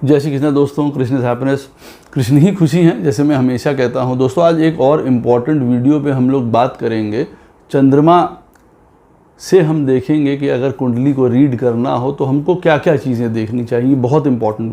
जय श्री कृष्ण दोस्तों, Krishna is happiness, Krishna ही खुशी हैं, जैसे मैं हमेशा कहता हूं। दोस्तों आज एक और इम्पॉर्टेंट वीडियो पे हम लोग बात करेंगे चंद्रमा से। हम देखेंगे कि अगर कुंडली को रीड करना हो तो हमको क्या क्या चीज़ें देखनी चाहिए। बहुत इंपॉर्टेंट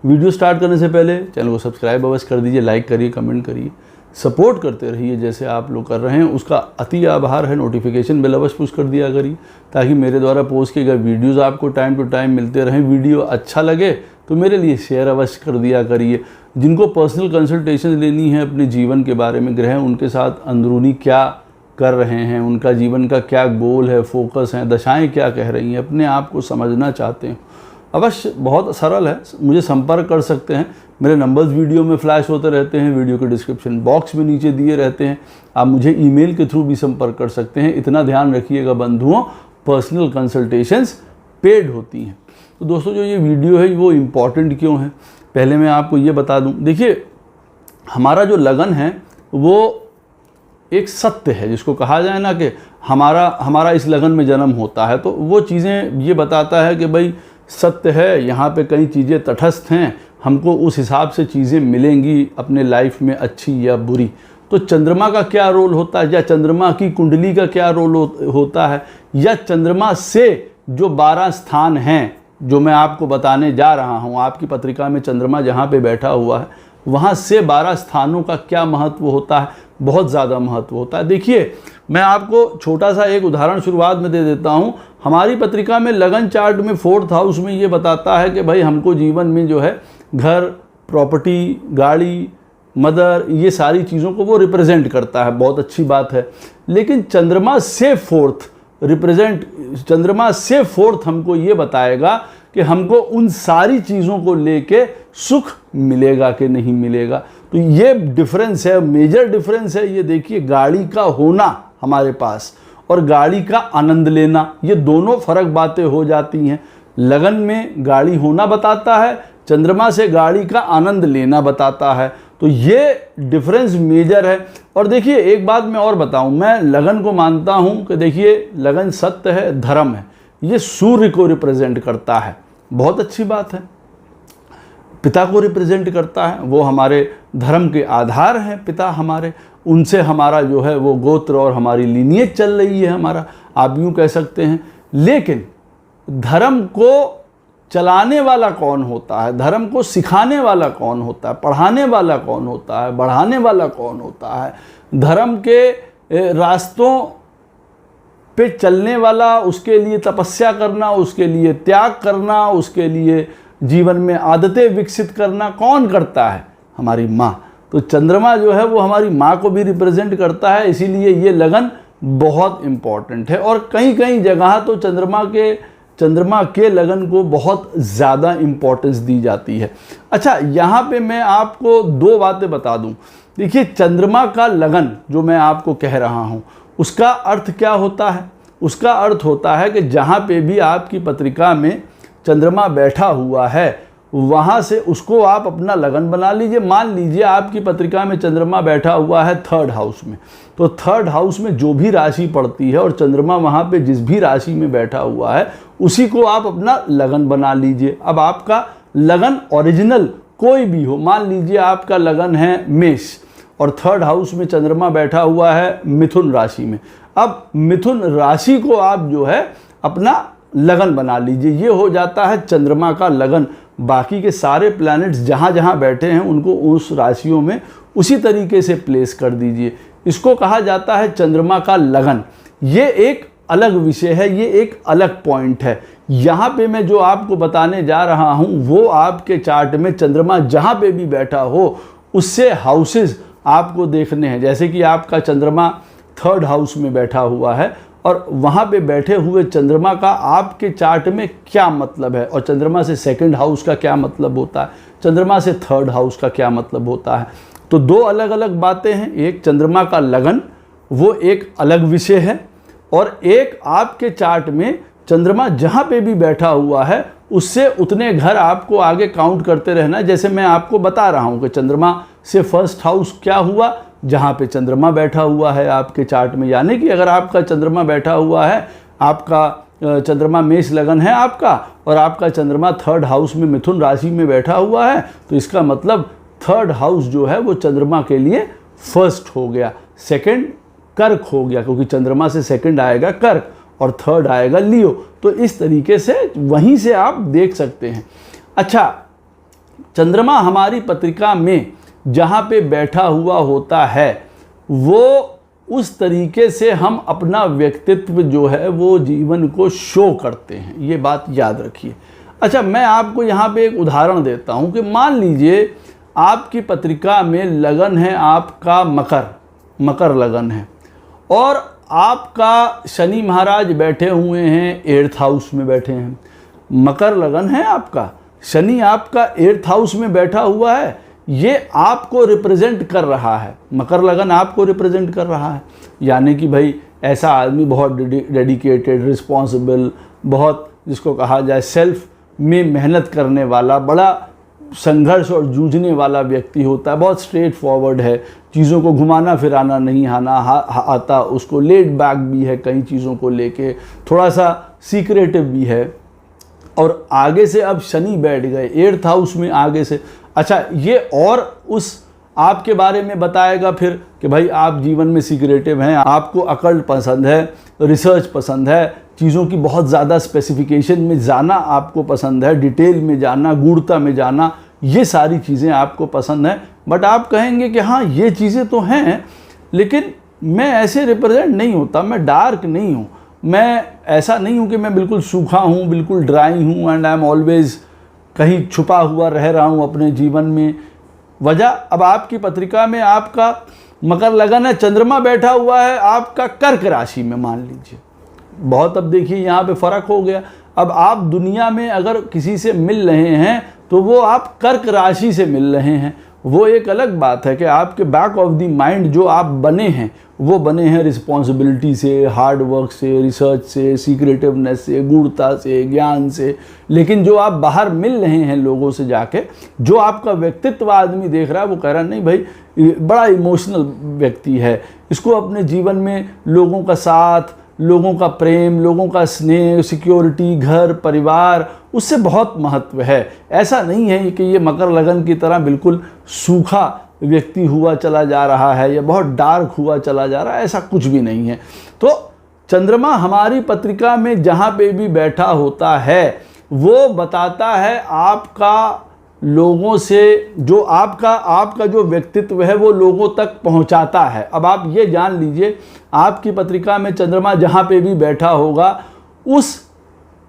वीडियो स्टार्ट करने से पहले चैनल को सब्सक्राइब अवश्य कर दीजिए, लाइक करिए, कमेंट करिए, सपोर्ट करते रहिए जैसे आप लोग कर रहे हैं, उसका अति आभार है। नोटिफिकेशन बेल अवश्य पुश कर दिया करिए ताकि मेरे द्वारा पोस्ट किए गए वीडियोज़ आपको टाइम टू टाइम मिलते रहें। वीडियो अच्छा लगे तो मेरे लिए शेयर अवश्य कर दिया करिए। जिनको पर्सनल कंसल्टेशन लेनी है अपने जीवन के बारे में, ग्रह उनके साथ अंदरूनी क्या कर रहे हैं, उनका जीवन का क्या गोल है, फोकस है, दशाएं क्या कह रही हैं, अपने आप को समझना चाहते हैं, अवश्य बहुत सरल है, मुझे संपर्क कर सकते हैं। मेरे नंबर्स वीडियो में फ्लैश होते रहते हैं, वीडियो के डिस्क्रिप्शन बॉक्स में नीचे दिए रहते हैं। आप मुझे ईमेल के थ्रू भी संपर्क कर सकते हैं। इतना ध्यान रखिएगा बंधुओं, पर्सनल कंसल्टेशंस पेड होती हैं। तो दोस्तों जो ये वीडियो है वो इम्पॉर्टेंट क्यों है, पहले मैं आपको ये बता दूं। देखिए हमारा जो लगन है वो एक सत्य है, जिसको कहा जाए ना कि हमारा इस लगन में जन्म होता है, तो वो चीज़ें ये बताता है कि भाई सत्य है, यहाँ पे कई चीज़ें तटस्थ हैं, हमको उस हिसाब से चीज़ें मिलेंगी अपने लाइफ में, अच्छी या बुरी। तो चंद्रमा का क्या रोल होता है, या चंद्रमा की कुंडली का क्या रोल होता है, या चंद्रमा से जो 12 स्थान हैं जो मैं आपको बताने जा रहा हूँ, आपकी पत्रिका में चंद्रमा जहाँ पे बैठा हुआ है वहाँ से 12 स्थानों का क्या महत्व होता है, बहुत ज़्यादा महत्व होता है। देखिए मैं आपको छोटा सा एक उदाहरण शुरुआत में दे देता हूँ। हमारी पत्रिका में लगन चार्ट में 4th हाउस में ये बताता है कि भाई हमको जीवन में जो है घर, प्रॉपर्टी, गाड़ी, मदर, ये सारी चीज़ों को वो रिप्रेजेंट करता है, बहुत अच्छी बात है। लेकिन चंद्रमा से 4th हमको ये बताएगा कि हमको उन सारी चीज़ों को लेके सुख मिलेगा कि नहीं मिलेगा। तो ये डिफरेंस है, मेजर डिफरेंस है। ये देखिए गाड़ी का होना हमारे पास और गाड़ी का आनंद लेना, ये दोनों फर्क बातें हो जाती हैं। लगन में गाड़ी होना बताता है, चंद्रमा से गाड़ी का आनंद लेना बताता है। तो ये डिफरेंस मेजर है। और देखिए एक बात मैं और बताऊं, मैं लगन को मानता हूं कि देखिए लगन सत्य है, धर्म है, ये सूर्य को रिप्रेजेंट करता है, बहुत अच्छी बात है। पिता को रिप्रेजेंट करता है, वो हमारे धर्म के आधार हैं पिता हमारे, उनसे हमारा जो है वो गोत्र और हमारी लीनिएज चल रही है हमारा, आप यूँ कह सकते हैं। लेकिन धर्म को चलाने वाला कौन होता है, धर्म को सिखाने वाला कौन होता है, पढ़ाने वाला कौन होता है, बढ़ाने वाला कौन होता है, धर्म के रास्तों पे चलने वाला, उसके लिए तपस्या करना, उसके लिए त्याग करना, उसके लिए जीवन में आदतें विकसित करना कौन करता है, हमारी माँ। तो चंद्रमा जो है वो हमारी माँ को भी रिप्रेजेंट करता है, इसीलिए ये लगन बहुत इम्पॉर्टेंट है। और कई कई जगह तो चंद्रमा के लगन को बहुत ज़्यादा इम्पोर्टेंस दी जाती है। अच्छा, यहाँ पे मैं आपको 2 बातें बता दूँ। देखिए चंद्रमा का लगन जो मैं आपको कह रहा हूँ उसका अर्थ क्या होता है, उसका अर्थ होता है कि जहाँ पे भी आपकी पत्रिका में चंद्रमा बैठा हुआ है वहाँ से उसको आप अपना लगन बना लीजिए। मान लीजिए आपकी पत्रिका में चंद्रमा बैठा हुआ है 3rd हाउस में, तो 3rd हाउस में जो भी राशि पड़ती है और चंद्रमा वहाँ पे जिस भी राशि में बैठा हुआ है उसी को आप अपना लगन बना लीजिए। अब आपका लगन ओरिजिनल कोई भी हो, मान लीजिए आपका लगन है मेष और 3rd हाउस में चंद्रमा बैठा हुआ है मिथुन राशि में। अब मिथुन राशि को आप जो है अपना लगन बना लीजिए, ये हो जाता है चंद्रमा का लगन। बाकी के सारे प्लैनेट्स जहाँ जहाँ बैठे हैं उनको उस राशियों में उसी तरीके से प्लेस कर दीजिए, इसको कहा जाता है चंद्रमा का लगन। ये एक अलग विषय है, ये एक अलग पॉइंट है। यहाँ पे मैं जो आपको बताने जा रहा हूँ वो आपके चार्ट में चंद्रमा जहाँ पे भी बैठा हो उससे हाउसेस आपको देखने हैं। जैसे कि आपका चंद्रमा 3rd हाउस में बैठा हुआ है और वहाँ पे बैठे हुए चंद्रमा का आपके चार्ट में क्या मतलब है, और चंद्रमा से 2nd हाउस का क्या मतलब होता है, चंद्रमा से 3rd हाउस का क्या मतलब होता है। तो 2 अलग अलग बातें हैं। एक चंद्रमा का लगन, वो एक अलग विषय है, और एक आपके चार्ट में चंद्रमा जहाँ पे भी बैठा हुआ है उससे उतने घर आपको आगे काउंट करते रहना। जैसे मैं आपको बता रहा हूँ कि चंद्रमा से 1st हाउस क्या हुआ, जहाँ पे चंद्रमा बैठा हुआ है आपके चार्ट में, यानी कि अगर आपका चंद्रमा बैठा हुआ है आपका चंद्रमा मेष लगन है आपका और आपका चंद्रमा 3rd हाउस में मिथुन राशि में बैठा हुआ है, तो इसका मतलब 3rd हाउस जो है वो चंद्रमा के लिए 1st हो गया, 2nd कर्क हो गया, क्योंकि चंद्रमा से 2nd आएगा कर्क और 3rd आएगा लियो। तो इस तरीके से वहीं से आप देख सकते हैं। अच्छा, चंद्रमा हमारी पत्रिका में जहाँ पे बैठा हुआ होता है वो उस तरीके से हम अपना व्यक्तित्व जो है वो जीवन को शो करते हैं, ये बात याद रखिए। अच्छा, मैं आपको यहाँ पे एक उदाहरण देता हूँ कि मान लीजिए आपकी पत्रिका में लगन है आपका मकर लगन है और आपका शनि महाराज बैठे हुए हैं 8th हाउस में बैठे हैं। मकर लगन है आपका, शनि आपका 8th हाउस में बैठा हुआ है, ये आपको रिप्रेजेंट कर रहा है, मकर लगन आपको रिप्रेजेंट कर रहा है। यानी कि भाई ऐसा आदमी बहुत डेडिकेटेड, रिस्पॉन्सिबल, बहुत जिसको कहा जाए सेल्फ में मेहनत करने वाला, बड़ा संघर्ष और जूझने वाला व्यक्ति होता है, बहुत स्ट्रेट फॉरवर्ड है, चीज़ों को घुमाना फिराना नहीं आता, उसको लेट बैक भी है कई चीज़ों को लेके, थोड़ा सा सीक्रेटिव भी है। और आगे से अब शनि बैठ गए 8th हाउस में आगे से। अच्छा, ये और उस आपके बारे में बताएगा फिर कि भाई आप जीवन में सीक्रेटिव हैं, आपको अकल्ट पसंद है, रिसर्च पसंद है, चीज़ों की बहुत ज़्यादा स्पेसिफिकेशन में जाना आपको पसंद है, डिटेल में जाना, गूढ़ता में जाना, ये सारी चीज़ें आपको पसंद हैं। बट आप कहेंगे कि हाँ ये चीज़ें तो हैं, लेकिन मैं ऐसे रिप्रेजेंट नहीं होता, मैं डार्क नहीं हूँ, मैं ऐसा नहीं हूँ कि मैं बिल्कुल सूखा हूँ, बिल्कुल ड्राई हूँ एंड आई एम ऑलवेज कहीं छुपा हुआ रह रहा हूँ अपने जीवन में। वजह, अब आपकी पत्रिका में आपका मकर लगन है, चंद्रमा बैठा हुआ है आपका कर्क राशि में, मान लीजिए। बहुत, अब देखिए यहाँ पे फ़र्क हो गया। अब आप दुनिया में अगर किसी से मिल रहे हैं तो वो आप कर्क राशि से मिल रहे हैं, वो एक अलग बात है कि आपके बैक ऑफ द माइंड जो आप बने हैं वो बने हैं रिस्पॉन्सिबिलिटी से, हार्ड वर्क से, रिसर्च से, सीक्रेटिवनेस से, गूढ़ता से, ज्ञान से। लेकिन जो आप बाहर मिल रहे हैं लोगों से जाके, जो आपका व्यक्तित्व आदमी देख रहा है वो कह रहा है नहीं भाई बड़ा इमोशनल व्यक्ति है, इसको अपने जीवन में लोगों का साथ, लोगों का प्रेम, लोगों का स्नेह, सिक्योरिटी, घर परिवार, उससे बहुत महत्व है। ऐसा नहीं है कि ये मकर लगन की तरह बिल्कुल सूखा व्यक्ति हुआ चला जा रहा है या बहुत डार्क हुआ चला जा रहा है, ऐसा कुछ भी नहीं है। तो चंद्रमा हमारी पत्रिका में जहाँ पे भी बैठा होता है वो बताता है आपका लोगों से, जो आपका जो व्यक्तित्व है वो लोगों तक पहुंचाता है। अब आप ये जान लीजिए आपकी पत्रिका में चंद्रमा जहाँ पे भी बैठा होगा उस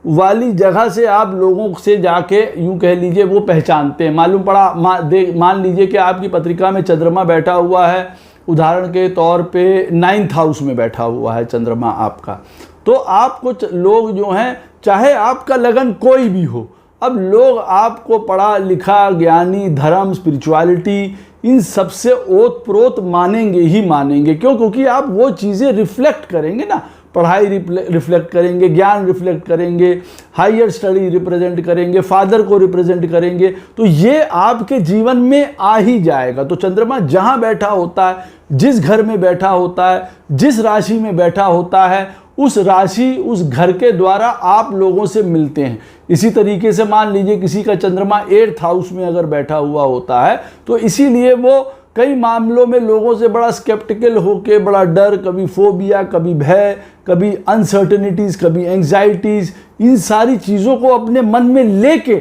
वाली जगह से आप लोगों से जाके यूं कह लीजिए वो पहचानते हैं। मालूम पड़ा, मान लीजिए कि आपकी पत्रिका में चंद्रमा बैठा हुआ है, उदाहरण के तौर पे 9th हाउस में बैठा हुआ है चंद्रमा आपका, तो आपको लोग जो हैं, चाहे आपका लगन कोई भी हो, अब लोग आपको पढ़ा लिखा, ज्ञानी, धर्म, स्पिरिचुअलिटी, इन सबसे ओत प्रोत मानेंगे ही मानेंगे। क्यों? क्योंकि आप वो चीज़ें रिफ्लेक्ट करेंगे ना, पढ़ाई रिफ्लेक्ट करेंगे, ज्ञान रिफ्लेक्ट करेंगे, हायर स्टडी रिप्रेजेंट करेंगे, फादर को रिप्रेजेंट करेंगे, तो ये आपके जीवन में आ ही जाएगा। तो चंद्रमा जहाँ बैठा होता है, जिस घर में बैठा होता है, जिस राशि में बैठा होता है, उस राशि, उस घर के द्वारा आप लोगों से मिलते हैं। इसी तरीके से मान लीजिए किसी का चंद्रमा 8th हाउस में अगर बैठा हुआ होता है तो इसीलिए वो कई मामलों में लोगों से बड़ा स्केप्टिकल होके, बड़ा डर, कभी फोबिया, कभी भय, कभी अनसर्टेनिटीज़, कभी एंग्जाइटीज़, इन सारी चीज़ों को अपने मन में लेके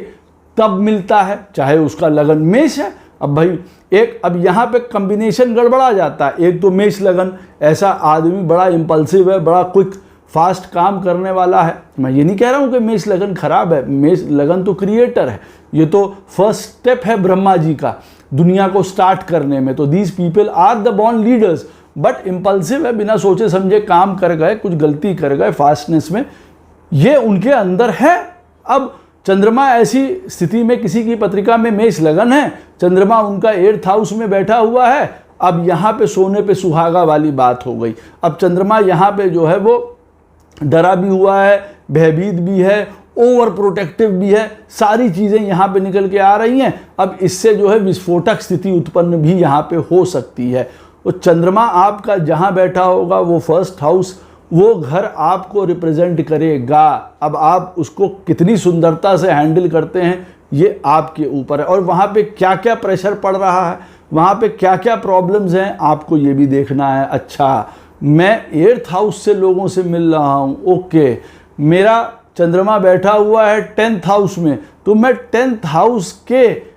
तब मिलता है, चाहे उसका लगन मेष है। अब भाई अब यहाँ पे कॉम्बिनेशन गड़बड़ा जाता है। एक तो मेष लगन, ऐसा आदमी बड़ा इम्पल्सिव है, बड़ा क्विक फास्ट काम करने वाला है। मैं ये नहीं कह रहा हूँ कि मेष लगन खराब है, मेष लगन तो क्रिएटर है, ये तो फर्स्ट स्टेप है ब्रह्मा जी का दुनिया को स्टार्ट करने में। तो these people are the born leaders, but impulsive है, बिना सोचे समझे काम कर गए, कुछ गलती कर गए फास्टनेस में, ये उनके अंदर है। अब चंद्रमा ऐसी स्थिति में किसी की पत्रिका में मेष लगन है, चंद्रमा उनका 8th हाउस में बैठा हुआ है, अब यहाँ पे सोने पे सुहागा वाली बात हो गई। अब चंद्रमा यहाँ पे जो है वो डरा भी हुआ है, भयभीत भी है, ओवर प्रोटेक्टिव भी है, सारी चीज़ें यहाँ पे निकल के आ रही हैं। अब इससे जो है विस्फोटक स्थिति उत्पन्न भी यहाँ पे हो सकती है। तो चंद्रमा आपका जहाँ बैठा होगा वो 1st हाउस वो घर आपको रिप्रेजेंट करेगा। अब आप उसको कितनी सुंदरता से हैंडल करते हैं ये आपके ऊपर है, और वहाँ पे क्या क्या प्रेशर पड़ रहा है, वहाँ पे क्या क्या प्रॉब्लम्स हैं, आपको ये भी देखना है। अच्छा, मैं 8th हाउस से लोगों से मिल रहा हूँ, ओके, मेरा चंद्रमा बैठा हुआ है 10th हाउस में, तो मैं 10th हाउस के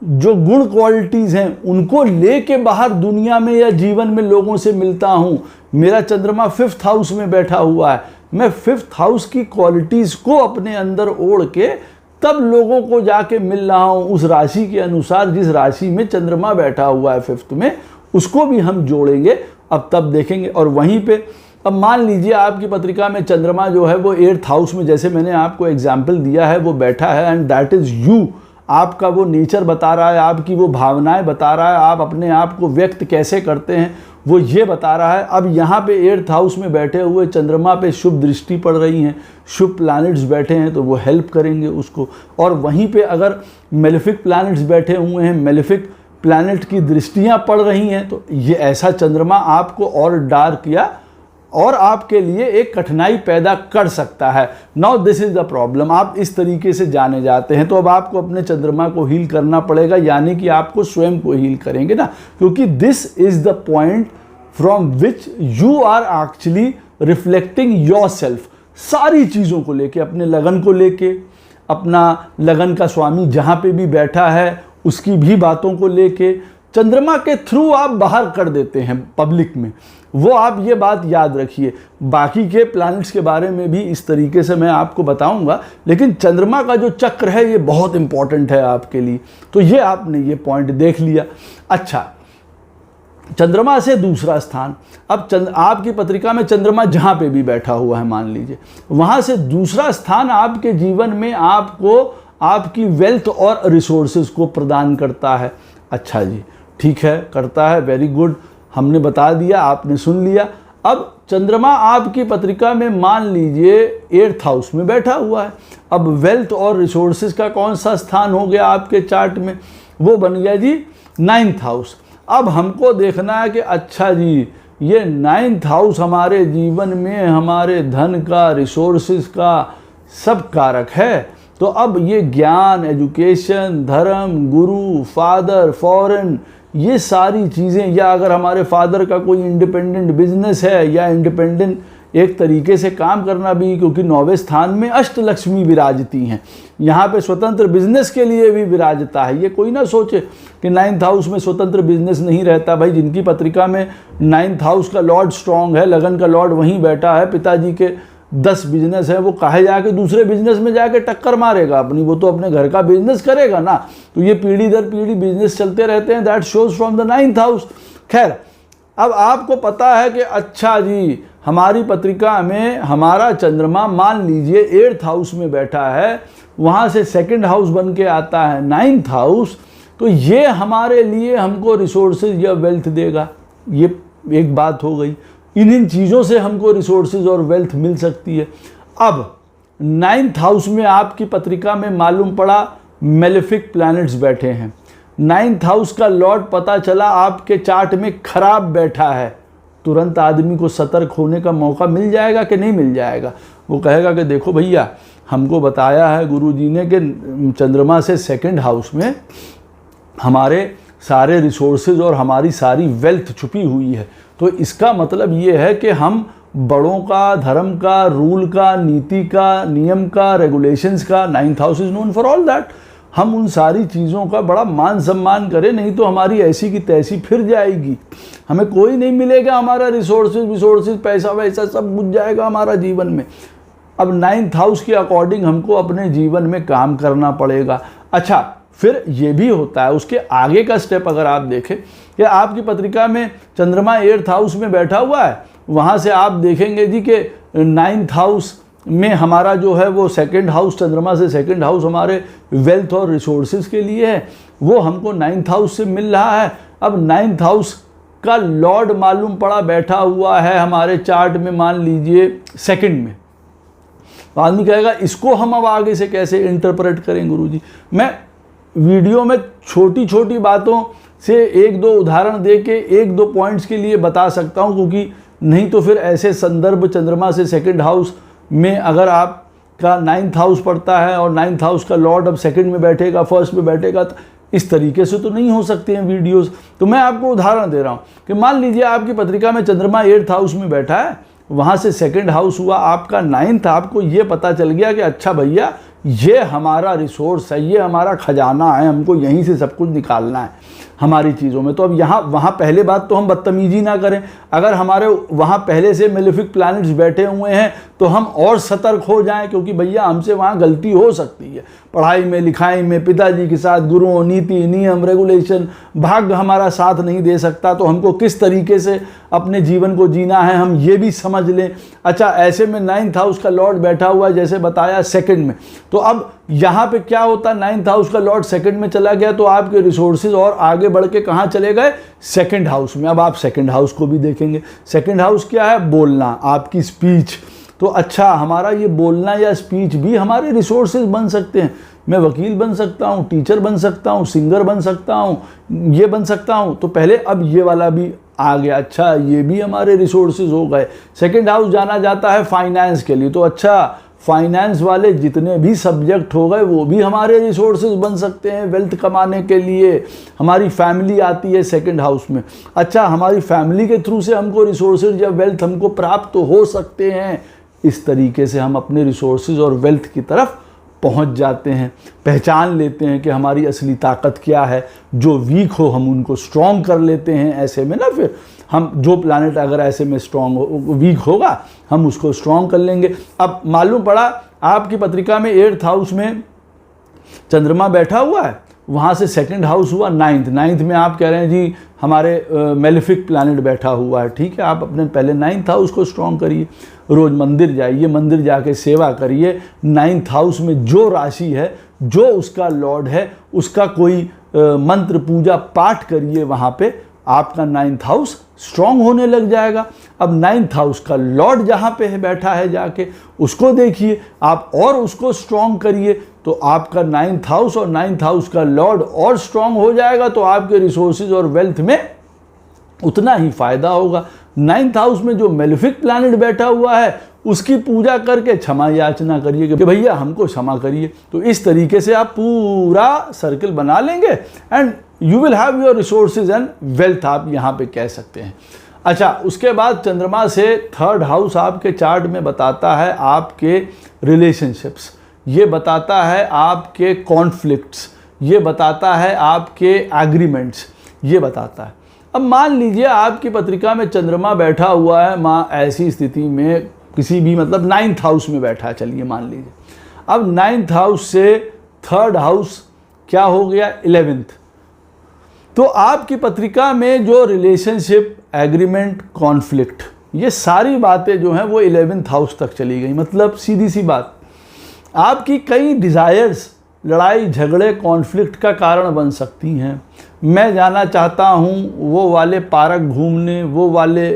जो गुण क्वालिटीज़ हैं उनको लेके बाहर दुनिया में या जीवन में लोगों से मिलता हूँ। मेरा चंद्रमा 5th हाउस में बैठा हुआ है, मैं 5th हाउस की क्वालिटीज़ को अपने अंदर ओढ़ के तब लोगों को जाके मिल रहा हूँ उस राशि के अनुसार, जिस राशि में चंद्रमा बैठा हुआ है 5th में, उसको भी हम जोड़ेंगे। अब तब देखेंगे। और वहीं पे अब मान लीजिए आपकी पत्रिका में चंद्रमा जो है वो 8th हाउस में, जैसे मैंने आपको एग्जाम्पल दिया है, वो बैठा है, एंड दैट इज़ यू। आपका वो नेचर बता रहा है, आपकी वो भावनाएं बता रहा है, आप अपने आप को व्यक्त कैसे करते हैं वो ये बता रहा है। अब यहाँ पे 8th हाउस में बैठे हुए चंद्रमा पे शुभ दृष्टि पड़ रही हैं, शुभ प्लैनेट्स बैठे हैं, तो वो हेल्प करेंगे उसको। और वहीं पे अगर मेलेफिक प्लैनेट्स बैठे हुए हैं, मेलेफिक प्लैनेट की दृष्टियाँ पड़ रही हैं, तो ये ऐसा चंद्रमा आपको और डार्क या और आपके लिए एक कठिनाई पैदा कर सकता है। Now this is the problem. आप इस तरीके से जाने जाते हैं, तो अब आपको अपने चंद्रमा को हील करना पड़ेगा, यानी कि आपको स्वयं को हील करेंगे ना, क्योंकि this is the point from which you are actually reflecting yourself. सारी चीज़ों को लेके, अपने लगन को लेके, अपना लगन का स्वामी जहाँ पे भी बैठा है उसकी भी बातों को लेके चंद्रमा के थ्रू आप बाहर कर देते हैं पब्लिक में। वो आप ये बात याद रखिए। बाकी के प्लैनेट्स के बारे में भी इस तरीके से मैं आपको बताऊंगा, लेकिन चंद्रमा का जो चक्र है ये बहुत इंपॉर्टेंट है आपके लिए। तो ये आपने ये पॉइंट देख लिया। अच्छा, चंद्रमा से दूसरा स्थान, अब आपकी पत्रिका में चंद्रमा जहाँ पे भी बैठा हुआ है मान लीजिए, वहाँ से दूसरा स्थान आपके जीवन में आपको आपकी वेल्थ और रिसोर्सेज को प्रदान करता है। अच्छा जी, ठीक है, करता है, वेरी गुड, हमने बता दिया, आपने सुन लिया। अब चंद्रमा आपकी पत्रिका में मान लीजिए 8th हाउस में बैठा हुआ है। अब वेल्थ और रिसोर्सेज का कौन सा स्थान हो गया आपके चार्ट में, वो बन गया जी 9th हाउस। अब हमको देखना है कि अच्छा जी, ये 9th हाउस हमारे जीवन में हमारे धन का, रिसोर्सेज का सब कारक है। तो अब ये ज्ञान, एजुकेशन, धर्म, गुरु, फादर, फॉरेन, ये सारी चीज़ें, या अगर हमारे फादर का कोई इंडिपेंडेंट बिजनेस है या इंडिपेंडेंट एक तरीके से काम करना भी, क्योंकि 9वें स्थान में अष्टलक्ष्मी विराजती हैं, यहाँ पे स्वतंत्र बिजनेस के लिए भी विराजता है। ये कोई ना सोचे कि 9th हाउस में स्वतंत्र बिजनेस नहीं रहता। भाई, जिनकी पत्रिका में 9th हाउस का लॉर्ड स्ट्रांग है, लगन का लॉर्ड वहीं बैठा है, पिताजी के 10 बिजनेस है, वो काहे जाके दूसरे बिजनेस में जाके टक्कर मारेगा अपनी, वो तो अपने घर का बिजनेस करेगा ना। तो ये पीढ़ी दर पीढ़ी बिजनेस चलते रहते हैं। That shows from the 9th house. खैर, अब आपको पता है कि अच्छा जी, हमारी पत्रिका में हमारा चंद्रमा मान लीजिए 8th हाउस में बैठा है, वहाँ से 2nd हाउस बन के आता है 9th हाउस, तो ये हमारे लिए हमको रिसोर्सेज या वेल्थ देगा। ये एक बात हो गई, इन चीज़ों से हमको रिसोर्सेज और वेल्थ मिल सकती है। अब 9th हाउस में आपकी पत्रिका में मालूम पड़ा मेलेफिक प्लैनेट्स बैठे हैं। 9th हाउस का लॉर्ड पता चला आपके चार्ट में खराब बैठा है, तुरंत आदमी को सतर्क होने का मौका मिल जाएगा कि नहीं मिल जाएगा? वो कहेगा कि देखो भैया, हमको बताया है गुरुजी ने कि चंद्रमा से 2nd हाउस में हमारे सारे रिसोर्सेज और हमारी सारी वेल्थ छुपी हुई है। तो इसका मतलब ये है कि हम बड़ों का, धर्म का, रूल का, नीति का, नियम का, रेगुलेशंस का, 9th house is known for all that, हम उन सारी चीज़ों का बड़ा मान सम्मान करें, नहीं तो हमारी ऐसी की तैसी फिर जाएगी, हमें कोई नहीं मिलेगा, हमारा रिसोर्सेज पैसा वैसा सब बुझ जाएगा हमारा जीवन में। अब 9th हाउस के अकॉर्डिंग हमको अपने जीवन में काम करना पड़ेगा। अच्छा, फिर ये भी होता है, उसके आगे का स्टेप अगर आप देखें कि आपकी पत्रिका में चंद्रमा 8th हाउस में बैठा हुआ है, वहाँ से आप देखेंगे जी कि 9th हाउस में हमारा जो है वो 2nd हाउस, चंद्रमा से 2nd हाउस हमारे वेल्थ और रिसोर्सेज के लिए है, वो हमको 9th हाउस से मिल रहा है। अब 9th हाउस का लॉर्ड मालूम पड़ा बैठा हुआ है हमारे चार्ट में मान लीजिए 2nd में। तो आदमी कहेगा इसको हम अब आगे से कैसे इंटरप्रेट करें गुरुजी? मैं वीडियो में छोटी छोटी बातों से 1-2 उदाहरण दे के 1-2 पॉइंट्स के लिए बता सकता हूं, क्योंकि नहीं तो फिर ऐसे संदर्भ चंद्रमा से सेकंड हाउस में अगर आपका 9th हाउस पड़ता है और 9th हाउस का लॉर्ड अब सेकंड में बैठेगा, फर्स्ट में बैठेगा, तो इस तरीके से तो नहीं हो सकते हैं वीडियोस। तो मैं आपको उदाहरण दे रहा हूँ कि मान लीजिए आपकी पत्रिका में चंद्रमा 8th हाउस में बैठा है, वहाँ से सेकंड हाउस हुआ आपका 9th, आपको ये पता चल गया कि अच्छा भैया ये हमारा रिसोर्स है, ये हमारा खजाना है, हमको यहीं से सब कुछ निकालना है हमारी चीज़ों में। तो अब यहाँ वहाँ पहले बात तो हम बदतमीजी ना करें, अगर हमारे वहाँ पहले से मेलेफिक प्लैनेट्स बैठे हुए हैं तो हम और सतर्क हो जाएं, क्योंकि भैया हमसे वहाँ गलती हो सकती है, पढ़ाई में, लिखाई में, पिताजी के साथ, गुरुओं, नीति, नियम, रेगुलेशन, भाग्य हमारा साथ नहीं दे सकता, तो हमको किस तरीके से अपने जीवन को जीना है हम ये भी समझ लें। अच्छा, ऐसे में 9th हाउस का लॉर्ड बैठा हुआ है जैसे बताया सेकंड में, तो अब यहाँ पे क्या होता है, 9th हाउस का लॉर्ड सेकंड में चला गया तो आपके रिसोर्सेज और आगे बढ़ के कहाँ चले गए, सेकंड हाउस में। अब आप सेकंड हाउस को भी देखेंगे, सेकंड हाउस क्या है, बोलना, आपकी स्पीच। तो अच्छा, हमारा ये बोलना या स्पीच भी हमारे रिसोर्सेज बन सकते हैं। मैं वकील बन सकता हूँ, टीचर बन सकता हूँ, सिंगर बन सकता हूँ, ये बन सकता हूँ। तो पहले अब ये वाला भी आ गया, अच्छा ये भी हमारे रिसोर्सेज हो गए। सेकंड हाउस जाना जाता है फाइनेंस के लिए, तो अच्छा फाइनेंस वाले जितने भी सब्जेक्ट हो गए वो भी हमारे रिसोर्सेज बन सकते हैं वेल्थ कमाने के लिए। हमारी फैमिली आती है सेकंड हाउस में, अच्छा हमारी फैमिली के थ्रू से हमको रिसोर्सेज या वेल्थ हमको प्राप्त तो हो सकते हैं। इस तरीके से हम अपने रिसोर्सेज और वेल्थ की तरफ पहुंच जाते हैं, पहचान लेते हैं कि हमारी असली ताकत क्या है। जो वीक हो हम उनको स्ट्रॉन्ग कर लेते हैं। ऐसे में ना फिर हम जो प्लैनेट अगर ऐसे में स्ट्रॉन्ग हो, वीक होगा, हम उसको स्ट्रॉन्ग कर लेंगे। अब मालूम पड़ा आपकी पत्रिका में 8th हाउस में चंद्रमा बैठा हुआ है, वहाँ से सेकंड हाउस हुआ 9th में आप कह रहे हैं जी हमारे मेलेफिक प्लैनेट बैठा हुआ है। ठीक है, आप अपने पहले 9th हाउस को स्ट्रॉन्ग करिए, रोज़ मंदिर जाइए, मंदिर जाके सेवा करिए। 9th हाउस में जो राशि है, जो उसका लॉर्ड है, उसका कोई मंत्र पूजा पाठ करिए, वहाँ पे आपका 9th हाउस स्ट्रॉन्ग होने लग जाएगा। अब 9th हाउस का लॉर्ड जहाँ पे है बैठा है, जाके उसको देखिए आप और उसको स्ट्रॉन्ग करिए, तो आपका 9th हाउस और 9th हाउस का लॉर्ड और स्ट्रॉन्ग हो जाएगा, तो आपके रिसोर्सेज और वेल्थ में उतना ही फायदा होगा। 9th हाउस में जो मेलेफिक प्लैनेट बैठा हुआ है उसकी पूजा करके क्षमा याचना करिए कि भैया हमको क्षमा करिए। तो इस तरीके से आप पूरा सर्कल बना लेंगे and you will have your resources and wealth, आप यहाँ पे कह सकते हैं। अच्छा, उसके बाद चंद्रमा से 3rd हाउस आपके चार्ट में बताता है आपके रिलेशनशिप्स, ये बताता है आपके कॉन्फ्लिक्ट्स, ये बताता है आपके एग्रीमेंट्स, ये बताता है। अब मान लीजिए आपकी पत्रिका में चंद्रमा बैठा हुआ है, माँ ऐसी स्थिति में किसी भी मतलब 9th हाउस में बैठा है, चलिए मान लीजिए। अब 9th हाउस से 3rd हाउस क्या हो गया, 11th। तो आपकी पत्रिका में जो रिलेशनशिप, एग्रीमेंट, कॉन्फ्लिक्ट, ये सारी बातें जो हैं वो 11th हाउस तक चली गई। मतलब सीधी सी बात, आपकी कई डिज़ायर्स लड़ाई झगड़े कॉन्फ्लिक्ट का कारण बन सकती हैं। मैं जाना चाहता हूँ वो वाले पार्क घूमने, वो वाले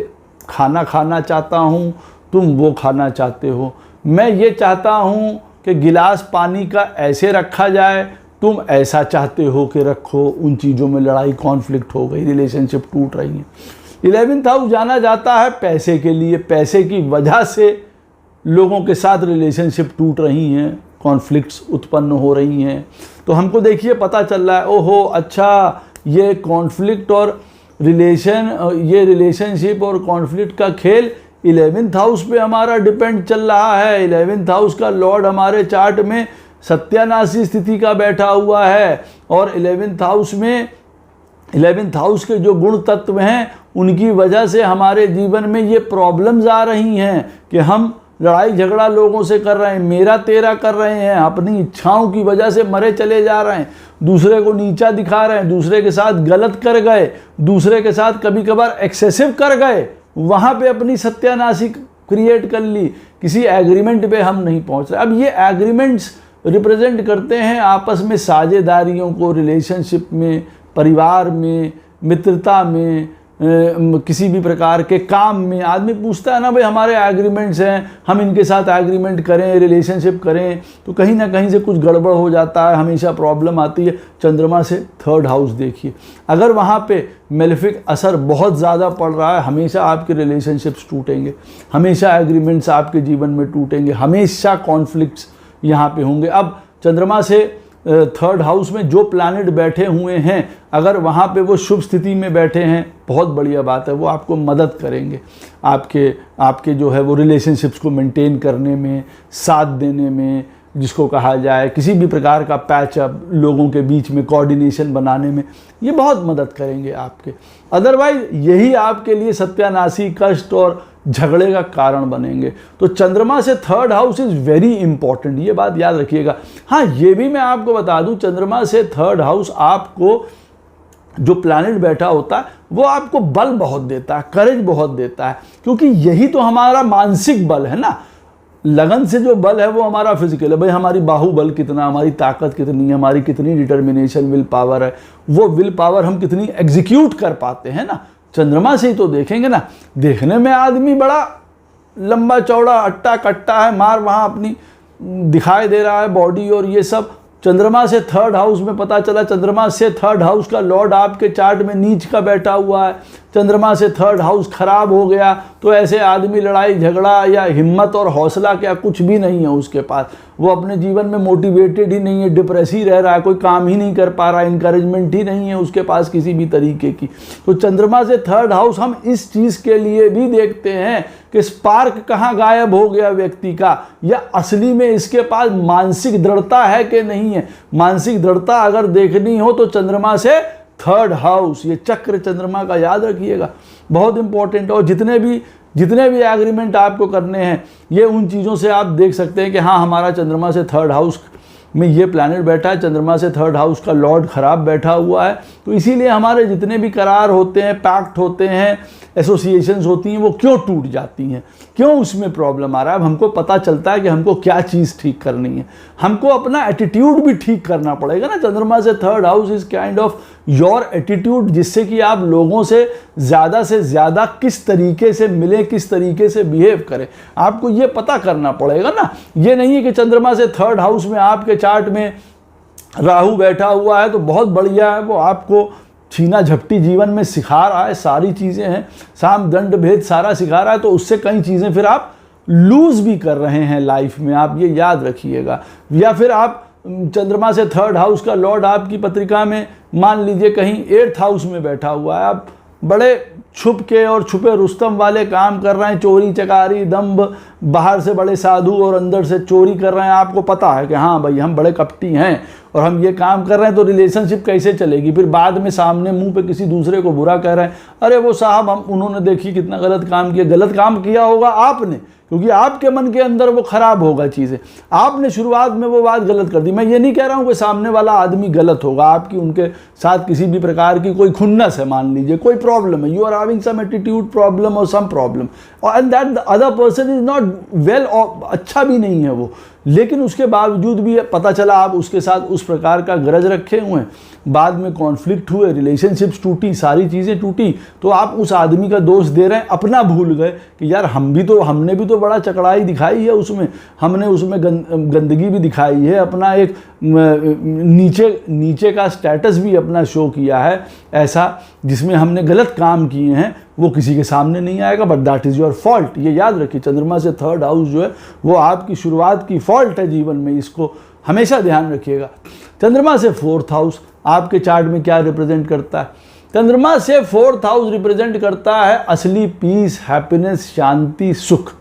खाना खाना चाहता हूँ, तुम वो खाना चाहते हो। मैं ये चाहता हूँ कि गिलास पानी का ऐसे रखा जाए, तुम ऐसा चाहते हो कि रखो। उन चीज़ों में लड़ाई कॉन्फ्लिक्ट हो गई, रिलेशनशिप टूट रही है। 11th हाउस जाना जाता है पैसे के लिए, पैसे की वजह से लोगों के साथ रिलेशनशिप टूट रही हैं, कॉन्फ्लिक्ट्स उत्पन्न हो रही हैं। तो हमको देखिए पता चल रहा है, ओहो अच्छा ये कॉन्फ्लिक्ट और ये रिलेशनशिप और कॉन्फ्लिक्ट का खेल 11th हाउस पे हमारा डिपेंड चल रहा है। 11th हाउस का लॉर्ड हमारे चार्ट में सत्यानाशी स्थिति का बैठा हुआ है और 11th हाउस में 11th हाउस के जो गुण तत्व हैं उनकी वजह से हमारे जीवन में ये प्रॉब्लम्स आ रही हैं कि हम लड़ाई झगड़ा लोगों से कर रहे हैं, मेरा तेरा कर रहे हैं, अपनी इच्छाओं की वजह से मरे चले जा रहे हैं, दूसरे को नीचा दिखा रहे हैं, दूसरे के साथ गलत कर गए, दूसरे के साथ कभी कभार एक्सेसिव कर गए, वहाँ पे अपनी सत्यानाशी क्रिएट कर ली, किसी एग्रीमेंट पे हम नहीं पहुँच रहे। अब ये एग्रीमेंट्स रिप्रेजेंट करते हैं आपस में साझेदारियों को, रिलेशनशिप में, परिवार में, मित्रता में, किसी भी प्रकार के काम में आदमी पूछता है ना, भाई हमारे एग्रीमेंट्स हैं, हम इनके साथ एग्रीमेंट करें, रिलेशनशिप करें, तो कहीं ना कहीं से कुछ गड़बड़ हो जाता है, हमेशा प्रॉब्लम आती है। चंद्रमा से थर्ड हाउस देखिए, अगर वहाँ पे मेलेफिक असर बहुत ज़्यादा पड़ रहा है, हमेशा आपके रिलेशनशिप्स टूटेंगे, हमेशा एग्रीमेंट्स आपके जीवन में टूटेंगे, हमेशा कॉन्फ्लिक्ट्स यहाँ पे होंगे। अब चंद्रमा से थर्ड हाउस में जो प्लैनेट बैठे हुए हैं, अगर वहाँ पे वो शुभ स्थिति में बैठे हैं, बहुत बढ़िया बात है, वो आपको मदद करेंगे आपके जो है वो रिलेशनशिप्स को मेंटेन करने में, साथ देने में, जिसको कहा जाए किसी भी प्रकार का पैचअप, लोगों के बीच में कोऑर्डिनेशन बनाने में, ये बहुत मदद करेंगे आपके। अदरवाइज यही आपके लिए सत्यानाशी, कष्ट और झगड़े का कारण बनेंगे। तो चंद्रमा से third house is very important, ये बात याद रखिएगा। हाँ, ये भी मैं आपको बता दूं, चंद्रमा से थर्ड हाउस आपको जो प्लैनेट बैठा होता है वो आपको बल बहुत देता है, करेज बहुत देता है, क्योंकि यही तो हमारा मानसिक बल है ना। लगन से जो बल है वो हमारा फिजिकल है, भाई हमारी बाहुबल कितना, हमारी ताकत कितनी है, हमारी कितनी डिटर्मिनेशन, विल पावर है, वो विल पावर हम कितनी एग्जीक्यूट कर पाते हैं ना, चंद्रमा से ही तो देखेंगे ना। देखने में आदमी बड़ा लंबा चौड़ा अट्टा कट्टा है, मार वहाँ अपनी दिखाई दे रहा है बॉडी और ये सब, चंद्रमा से थर्ड हाउस में पता चला, चंद्रमा से थर्ड हाउस का लॉर्ड आपके चार्ट में नीच का बैठा हुआ है, चंद्रमा से थर्ड हाउस खराब हो गया तो ऐसे आदमी लड़ाई झगड़ा या हिम्मत और हौसला क्या कुछ भी नहीं है उसके पास, वो अपने जीवन में मोटिवेटेड ही नहीं है, डिप्रेस ही रह रहा है, कोई काम ही नहीं कर पा रहा है, इंकरेजमेंट ही नहीं है उसके पास किसी भी तरीके की। तो चंद्रमा से थर्ड हाउस हम इस चीज़ के लिए भी देखते हैं कि स्पार्क कहाँ गायब हो गया व्यक्ति का, या असली में इसके पास मानसिक दृढ़ता है कि नहीं है। मानसिक दृढ़ता अगर देखनी हो तो चंद्रमा से थर्ड हाउस, ये चक्र चंद्रमा का याद रखिएगा, बहुत इंपॉर्टेंट है। और जितने भी एग्रीमेंट आपको करने हैं, ये उन चीज़ों से आप देख सकते हैं कि हाँ हमारा चंद्रमा से थर्ड हाउस में ये प्लैनेट बैठा है, चंद्रमा से थर्ड हाउस का लॉर्ड खराब बैठा हुआ है, तो इसीलिए हमारे जितने भी करार होते हैं, पैक्ट होते हैं, एसोसिएशंस होती हैं, वो क्यों टूट जाती हैं, क्यों उसमें प्रॉब्लम आ रहा है। अब हमको पता चलता है कि हमको क्या चीज़ ठीक करनी है, हमको अपना एटीट्यूड भी ठीक करना पड़ेगा ना। चंद्रमा से third house is kind of your attitude, जिससे कि आप लोगों से ज़्यादा किस तरीके से मिले, किस तरीके से बिहेव करें, आपको ये पता करना पड़ेगा ना। ये नहीं है कि चंद्रमा से थर्ड हाउस में आपके चार्ट में राहु बैठा हुआ है तो बहुत बढ़िया है, वो आपको छीना झपटी जीवन में सिखा रहा है, सारी चीज़ें हैं, साम दंड भेद सारा सिखा रहा है, तो उससे कई चीज़ें फिर आप लूज़ भी कर रहे हैं लाइफ में, आप ये याद रखिएगा। या फिर आप चंद्रमा से थर्ड हाउस का लॉर्ड आपकी पत्रिका में मान लीजिए कहीं 8th हाउस में बैठा हुआ है, आप बड़े छुप के और छुपे रुस्तम वाले काम कर रहे हैं, चोरी चकारी दंभ, बाहर से बड़े साधु और अंदर से चोरी कर रहे हैं, आपको पता है कि हाँ भाई हम बड़े कपटी हैं और हम ये काम कर रहे हैं, तो रिलेशनशिप कैसे चलेगी। फिर बाद में सामने मुंह पे किसी दूसरे को बुरा कह रहे हैं, अरे वो साहब उन्होंने देखी कितना गलत काम किया। गलत काम किया होगा आपने, क्योंकि आपके मन के अंदर वो खराब होगा चीज़ें, आपने शुरुआत में वो बात गलत कर दी। मैं ये नहीं कह रहा हूँ कि सामने वाला आदमी गलत होगा, आपकी उनके साथ किसी भी प्रकार की कोई खुन्नस है, मान लीजिए कोई प्रॉब्लम है, you are having some attitude problem और some problem, and that the other person is not well, अच्छा भी नहीं है वो, लेकिन उसके बावजूद भी पता चला आप उसके साथ उस प्रकार का गरज रखे हुए हैं, बाद में कॉन्फ्लिक्ट हुए, रिलेशनशिप्स टूटी, सारी चीज़ें टूटी, तो आप उस आदमी का दोष दे रहे हैं, अपना भूल गए कि यार हमने भी तो बड़ा चकड़ाई दिखाई है उसमें, हमने उसमें गंदगी भी दिखाई है, अपना एक नीचे का स्टेटस भी अपना शो किया है ऐसा, जिसमें हमने गलत काम किए हैं, वो किसी के सामने नहीं आएगा, but that is your fault. ये याद रखिए, चंद्रमा से थर्ड हाउस जो है वो आपकी शुरुआत की फॉल्ट है जीवन में, इसको हमेशा ध्यान रखिएगा। चंद्रमा से फोर्थ हाउस आपके चार्ट में क्या रिप्रेजेंट करता है? चंद्रमा से फोर्थ हाउस रिप्रेजेंट करता है असली पीस, हैप्पीनेस, शांति, सुख,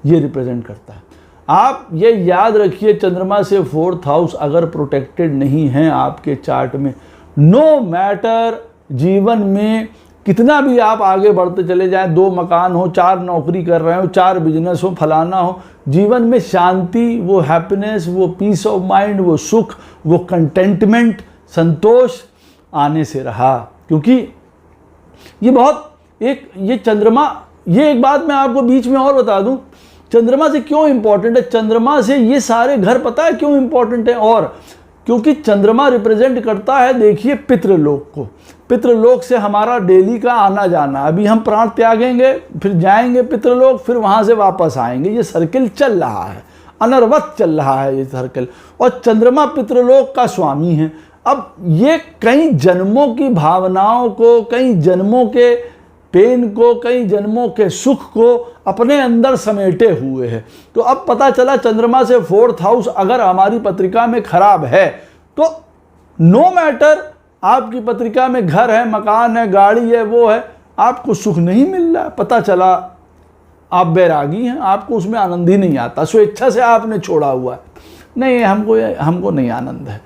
ये रिप्रेजेंट करता है। आप ये याद रखिए, चंद्रमा से फोर्थ हाउस अगर प्रोटेक्टेड नहीं है आपके चार्ट में, नो मैटर जीवन में कितना भी आप आगे बढ़ते चले जाएं, 2 मकान हो, 4 नौकरी कर रहे हो, 4 बिजनेस हो, फलाना हो, जीवन में शांति, वो हैप्पीनेस, वो पीस ऑफ माइंड, वो सुख, वो कंटेंटमेंट, संतोष आने से रहा। क्योंकि ये चंद्रमा, ये एक बात मैं आपको बीच में और बता दूं, चंद्रमा से क्यों इंपॉर्टेंट है, चंद्रमा से ये सारे घर पता है क्यों इंपॉर्टेंट है, और क्योंकि चंद्रमा रिप्रेजेंट करता है, देखिए, पितृलोक को। पितृलोक से हमारा डेली का आना जाना, अभी हम प्राण त्यागेंगे, फिर जाएंगे पितृलोक, फिर वहाँ से वापस आएंगे, ये सर्किल चल रहा है, अनर्वत चल रहा है ये सर्किल। और चंद्रमा पितृलोक का स्वामी है। अब ये कई जन्मों की भावनाओं को, कई जन्मों के पेन को, कई जन्मों के सुख को अपने अंदर समेटे हुए है। तो अब पता चला चंद्रमा से 4th हाउस अगर हमारी पत्रिका में खराब है तो नो मैटर, आपकी पत्रिका में घर है, मकान है, गाड़ी है, वो है, आपको सुख नहीं मिल रहा। पता चला आप बैरागी हैं, आपको उसमें आनंद ही नहीं आता, स्वेच्छा से आपने छोड़ा हुआ है, नहीं हमको नहीं आनंद है।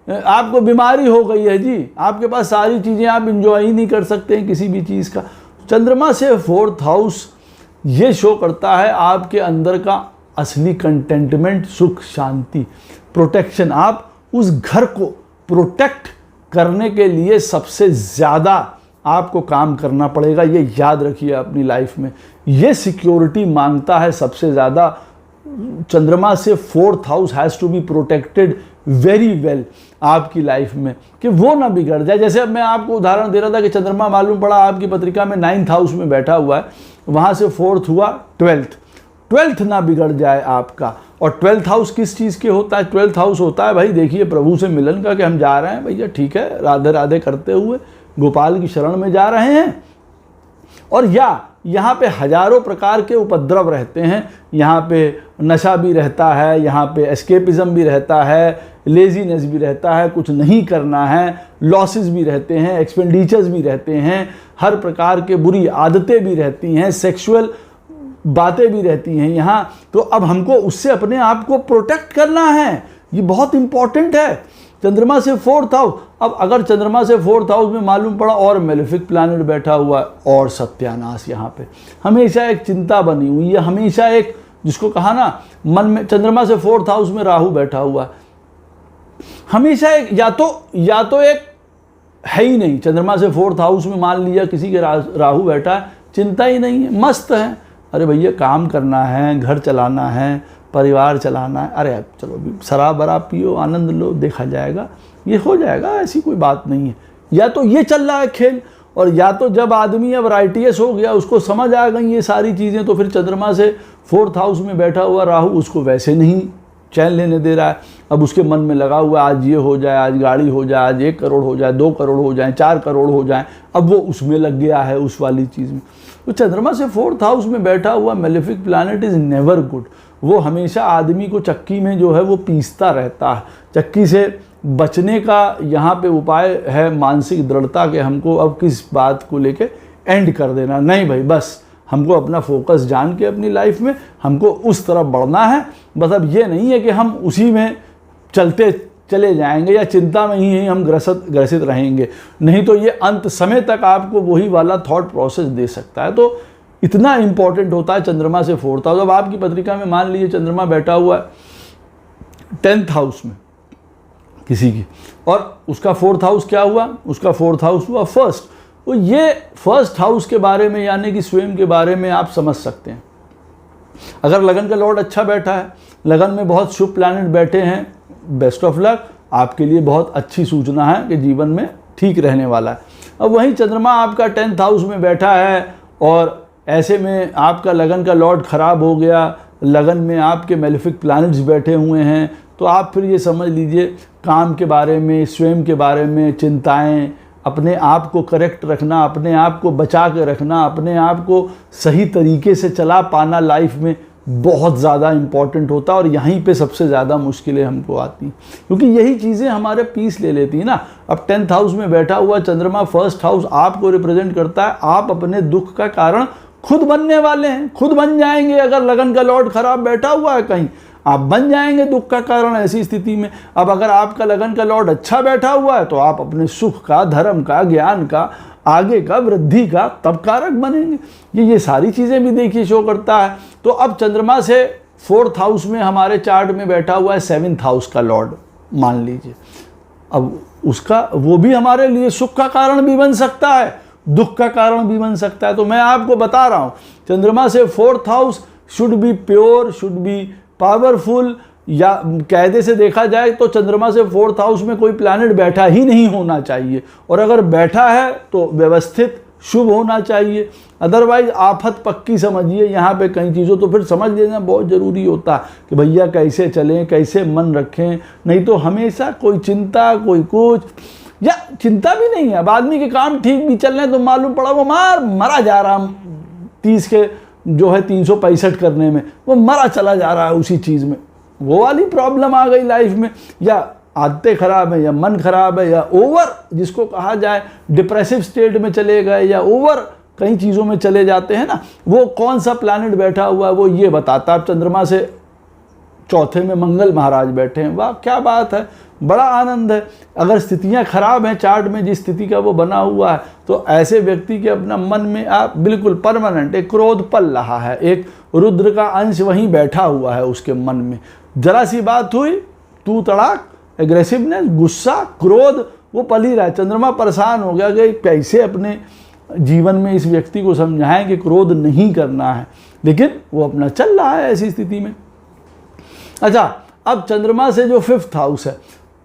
आपको बीमारी हो गई है जी, आपके पास सारी चीज़ें, आप इंजॉय ही नहीं कर सकते हैं किसी भी चीज़ का। चंद्रमा से 4th हाउस ये शो करता है आपके अंदर का असली कंटेंटमेंट, सुख, शांति, प्रोटेक्शन। आप उस घर को प्रोटेक्ट करने के लिए सबसे ज़्यादा आपको काम करना पड़ेगा, ये याद रखिए अपनी लाइफ में। ये सिक्योरिटी मांगता है सबसे ज़्यादा। चंद्रमा से 4th house has to be protected very well आपकी लाइफ में, कि वो ना बिगड़ जाए। जैसे अब मैं आपको उदाहरण दे रहा था कि चंद्रमा मालूम पड़ा आपकी पत्रिका में 9th हाउस में बैठा हुआ है, वहाँ से 4th हुआ 12th ना बिगड़ जाए आपका। और 12th हाउस किस चीज़ के होता है? 12th हाउस होता है भाई, देखिए, प्रभु से मिलन का, कि हम जा रहे हैं भैया, ठीक है, राधे राधे करते हुए गोपाल की शरण में जा रहे हैं। और या यहाँ पे हजारों प्रकार के उपद्रव रहते हैं, यहाँ पे नशा भी रहता है, यहाँ पे एस्केपिज्म भी रहता है, लेजीनेस भी रहता है, कुछ नहीं करना है, लॉसेस भी रहते हैं, एक्सपेंडिचर्स भी रहते हैं, हर प्रकार के बुरी आदतें भी रहती हैं, सेक्सुअल बातें भी रहती हैं यहाँ। तो अब हमको उससे अपने आप को प्रोटेक्ट करना है, ये बहुत इंपॉर्टेंट है। चंद्रमा से 4th हाउस, अब अगर चंद्रमा से 4th हाउस में मालूम पड़ा और मेलेफिक प्लैनेट बैठा हुआ है, और सत्यानाश। यहाँ पे हमेशा एक चिंता बनी हुई है, हमेशा एक, जिसको कहा ना मन में, चंद्रमा से 4th हाउस में राहु बैठा हुआ है, हमेशा एक या तो एक है ही नहीं। चंद्रमा से 4th हाउस में मान लिया किसी के राहु बैठा है, चिंता ही नहीं है, मस्त है, अरे भैया काम करना है, घर चलाना है, परिवार चलाना है, अरे चलो शराब वराब पियो, आनंद लो, देखा जाएगा, ये हो जाएगा, ऐसी कोई बात नहीं है। या तो ये चल रहा है खेल, और या तो जब आदमी अब राइटियस हो गया, उसको समझ आ गई ये सारी चीज़ें, तो फिर चंद्रमा से 4th हाउस में बैठा हुआ राहु उसको वैसे नहीं चैन लेने दे रहा है। अब उसके मन में लगा हुआ है, आज ये हो जाए, आज गाड़ी हो जाए, आज 1 करोड़ हो जाए, 2 करोड़ हो जाए, 4 करोड़ हो जाए, अब वो उसमें लग गया है, उस वाली चीज़ में। तो चंद्रमा से 4th हाउस में बैठा हुआ malefic planet is never good. वो हमेशा आदमी को चक्की में जो है वो पीसता रहता है। चक्की से बचने का यहाँ पे उपाय है मानसिक दृढ़ता, के हमको अब किस बात को लेके एंड कर देना नहीं भाई, बस हमको अपना फोकस जान के अपनी लाइफ में हमको उस तरफ बढ़ना है। बस अब ये नहीं है कि हम उसी में चलते चले जाएंगे या चिंता में ही हम ग्रसित रहेंगे, नहीं तो ये अंत समय तक आपको वही वाला थॉट प्रोसेस दे सकता है। तो इतना इंपॉर्टेंट होता है चंद्रमा से 4th हाउस। अब आपकी पत्रिका में मान लीजिए चंद्रमा बैठा हुआ है 10th हाउस में किसी की, और उसका 4th हाउस क्या हुआ? उसका 4th हाउस हुआ 1st। तो ये 1st हाउस के बारे में, यानी कि स्वयं के बारे में आप समझ सकते हैं। अगर लगन का लॉर्ड अच्छा बैठा है, लगन में बहुत शुभ प्लैनेट बैठे हैं, बेस्ट ऑफ लक, आपके लिए बहुत अच्छी सूचना है कि जीवन में ठीक रहने वाला है। अब वहीं चंद्रमा आपका 10th हाउस में बैठा है, और ऐसे में आपका लगन का लॉर्ड ख़राब हो गया, लगन में आपके मेलेफिक प्लैनेट्स बैठे हुए हैं, तो आप फिर ये समझ लीजिए काम के बारे में, स्वयं के बारे में चिंताएं, अपने आप को करेक्ट रखना, अपने आप को बचा के रखना, अपने आप को सही तरीके से चला पाना लाइफ में बहुत ज़्यादा इम्पॉर्टेंट होता है। और यहीं पे सबसे ज़्यादा मुश्किलें हमको आती हैं, क्योंकि यही चीज़ें हमारे पीस ले लेती हैं ना। अब 10th हाउस में बैठा हुआ चंद्रमा, 1st हाउस आपको रिप्रेजेंट करता है। आप अपने दुख का कारण खुद बनने वाले हैं, खुद बन जाएंगे। अगर लगन का लॉर्ड खराब बैठा हुआ है कहीं, आप बन जाएंगे दुख का कारण ऐसी स्थिति में। अब अगर आपका लगन का लॉर्ड अच्छा बैठा हुआ है, तो आप अपने सुख का, धर्म का, ज्ञान का, आगे का, वृद्धि का तब कारक बनेंगे। ये सारी चीज़ें भी देखिए शो करता है। तो अब चंद्रमा से 4th हाउस में हमारे चार्ट में बैठा हुआ है 7th हाउस का लॉर्ड, मान लीजिए। अब उसका, वो भी हमारे लिए सुख का कारण भी बन सकता है, दुख का कारण भी बन सकता है। तो मैं आपको बता रहा हूँ, चंद्रमा से 4th house should be pure, should be powerful, या कायदे से देखा जाए तो चंद्रमा से 4th हाउस में कोई प्लैनेट बैठा ही नहीं होना चाहिए, और अगर बैठा है तो व्यवस्थित शुभ होना चाहिए, अदरवाइज आफत पक्की समझिए यहाँ पे कई चीज़ों। तो फिर समझ लेना बहुत ज़रूरी होता है कि भैया कैसे चलें, कैसे मन रखें, नहीं तो हमेशा कोई चिंता, कोई कुछ, या चिंता भी नहीं है, अब आदमी के काम ठीक भी चल रहे हैं तो मालूम पड़ा वो मरा जा रहा 30 के जो है 365 करने में, वो मरा चला जा रहा है उसी चीज़ में, वो वाली प्रॉब्लम आ गई लाइफ में, या आदतें खराब है, या मन खराब है, या ओवर जिसको कहा जाए डिप्रेसिव स्टेट में चले गए, या ओवर कई चीज़ों में चले जाते हैं ना, वो कौन सा प्लैनेट बैठा हुआ है वो ये बताता है। अब चंद्रमा से 4th में मंगल महाराज बैठे हैं, वाह क्या बात है, बड़ा आनंद है। अगर स्थितियां खराब हैं चार्ट में, जिस स्थिति का वो बना हुआ है, तो ऐसे व्यक्ति के अपना मन में आप बिल्कुल परमानेंट एक क्रोध पल रहा है, एक रुद्र का अंश वहीं बैठा हुआ है उसके मन में, जरा सी बात हुई तू तड़ाक, एग्रेसिवनेस, गुस्सा, क्रोध वो पल ही रहा है। चंद्रमा परेशान हो गया कि कैसे अपने जीवन में इस व्यक्ति को समझाएं कि क्रोध नहीं करना है, लेकिन वो अपना चल रहा है ऐसी स्थिति में। अच्छा, अब चंद्रमा से जो 5th हाउस है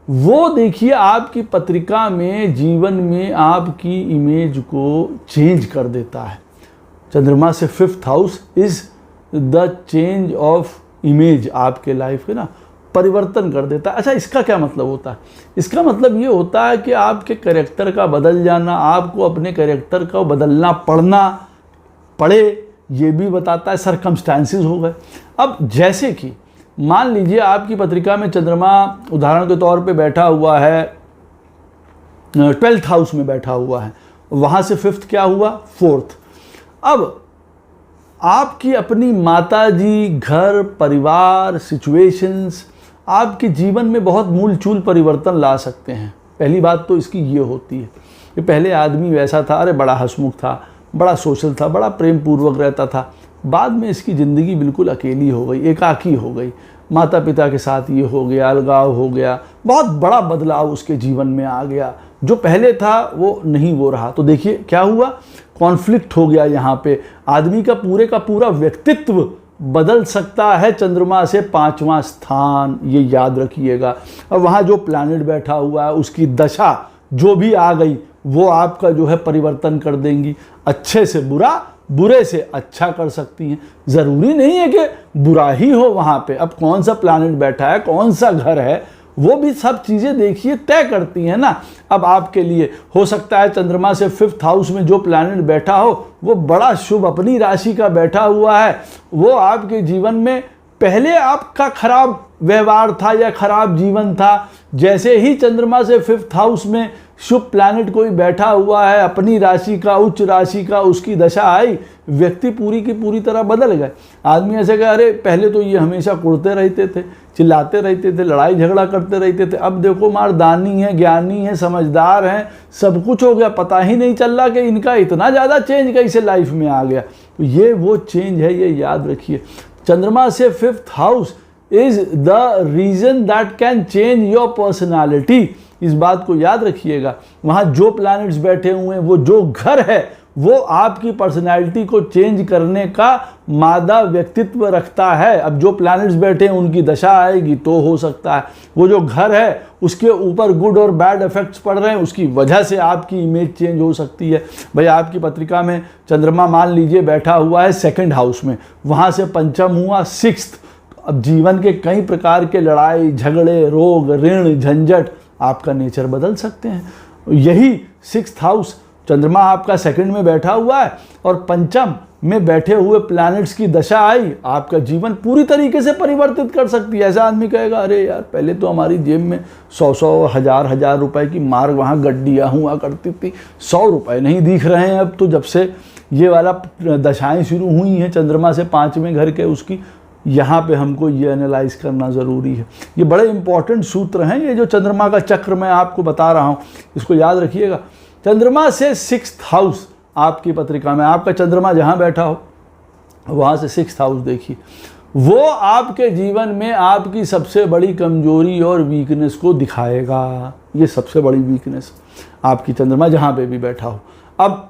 वो देखिए आपकी पत्रिका में, जीवन में आपकी इमेज को चेंज कर देता है। चंद्रमा से 5th house is the change of image, आपके लाइफ के ना परिवर्तन कर देता है। अच्छा, इसका क्या मतलब होता है? इसका मतलब ये होता है कि आपके कैरेक्टर का बदल जाना, आपको अपने कैरेक्टर का बदलना पड़े, ये भी बताता है, सरकमस्टांसेस हो गए। अब जैसे कि मान लीजिए आपकी पत्रिका में चंद्रमा उदाहरण के तौर पे बैठा हुआ है 12th हाउस में बैठा हुआ है, वहाँ से 5th क्या हुआ 4th। अब आपकी अपनी माताजी, घर, परिवार, सिचुएशंस आपके जीवन में बहुत मूलचूल परिवर्तन ला सकते हैं। पहली बात तो इसकी ये होती है कि पहले आदमी वैसा था, अरे बड़ा हंसमुख था, बड़ा सोशल था, बड़ा प्रेम पूर्वक रहता था, बाद में इसकी ज़िंदगी बिल्कुल अकेली हो गई, एकाकी हो गई, माता पिता के साथ ये हो गया, अलगाव हो गया, बहुत बड़ा बदलाव उसके जीवन में आ गया, जो पहले था वो नहीं वो रहा। तो देखिए क्या हुआ, कॉन्फ्लिक्ट हो गया यहाँ पे, आदमी का पूरा व्यक्तित्व बदल सकता है चंद्रमा से 5वां स्थान, ये याद रखिएगा। और वहाँ जो प्लैनेट बैठा हुआ है उसकी दशा जो भी आ गई वो आपका जो है परिवर्तन कर देंगी, अच्छे से बुरा, बुरे से अच्छा कर सकती हैं। ज़रूरी नहीं है कि बुरा ही हो वहाँ पे, अब कौन सा प्लैनेट बैठा है, कौन सा घर है, वो भी सब चीज़ें देखिए तय करती हैं ना। अब आपके लिए हो सकता है चंद्रमा से 5th हाउस में जो प्लैनेट बैठा हो वो बड़ा शुभ अपनी राशि का बैठा हुआ है, वो आपके जीवन में पहले आपका खराब व्यवहार था या खराब जीवन था, जैसे ही चंद्रमा से 5th हाउस में शुभ प्लैनेट कोई बैठा हुआ है अपनी राशि का, उच्च राशि का, उसकी दशा आई, व्यक्ति पूरी की पूरी तरह बदल गए। आदमी ऐसे कहे अरे पहले तो ये हमेशा कुड़ते रहते थे, चिल्लाते रहते थे, लड़ाई झगड़ा करते रहते थे, अब देखो मार दानी है, ज्ञानी है, समझदार हैं, सब कुछ हो गया, पता ही नहीं चल रहा कि इनका इतना ज़्यादा चेंज कैसे लाइफ में आ गया। तो ये वो चेंज है, ये याद रखिए। चंद्रमा से 5th house is the reason that can change your personality, इस बात को याद रखिएगा। वहाँ जो प्लैनेट्स बैठे हुए हैं, वो जो घर है, वो आपकी पर्सनालिटी को चेंज करने का मादा व्यक्तित्व रखता है। अब जो प्लैनेट्स बैठे हैं उनकी दशा आएगी तो हो सकता है वो जो घर है उसके ऊपर गुड और बैड इफेक्ट्स पड़ रहे हैं, उसकी वजह से आपकी इमेज चेंज हो सकती है। भाई आपकी पत्रिका में चंद्रमा मान लीजिए बैठा हुआ है 2nd हाउस में, वहाँ से 5th हुआ 6th। अब जीवन के कई प्रकार के लड़ाई झगड़े, रोग, ऋण, झंझट, आपका नेचर बदल सकते हैं। यही 6th हाउस चंद्रमा आपका 2nd में बैठा हुआ है और 5th में बैठे हुए प्लैनेट्स की दशा आई, आपका जीवन पूरी तरीके से परिवर्तित कर सकती है। ऐसा आदमी कहेगा अरे यार पहले तो हमारी जेब में 100 हजार रुपए की मार वहाँ गड्डियाँ हुआ करती थी, 100 रुपये नहीं दिख रहे हैं अब तो, जब से ये वाला दशाएँ शुरू हुई हैं चंद्रमा से 5वें घर के, उसकी यहाँ पे हमको ये एनालाइज करना ज़रूरी है। ये बड़े इंपॉर्टेंट सूत्र हैं, ये जो चंद्रमा का चक्र मैं आपको बता रहा हूँ, इसको याद रखिएगा। चंद्रमा से 6th हाउस आपकी पत्रिका में, आपका चंद्रमा जहाँ बैठा हो वहाँ से 6th हाउस देखिए, वो आपके जीवन में आपकी सबसे बड़ी कमजोरी और वीकनेस को दिखाएगा। ये सबसे बड़ी वीकनेस आपकी चंद्रमा जहाँ पे भी बैठा हो। अब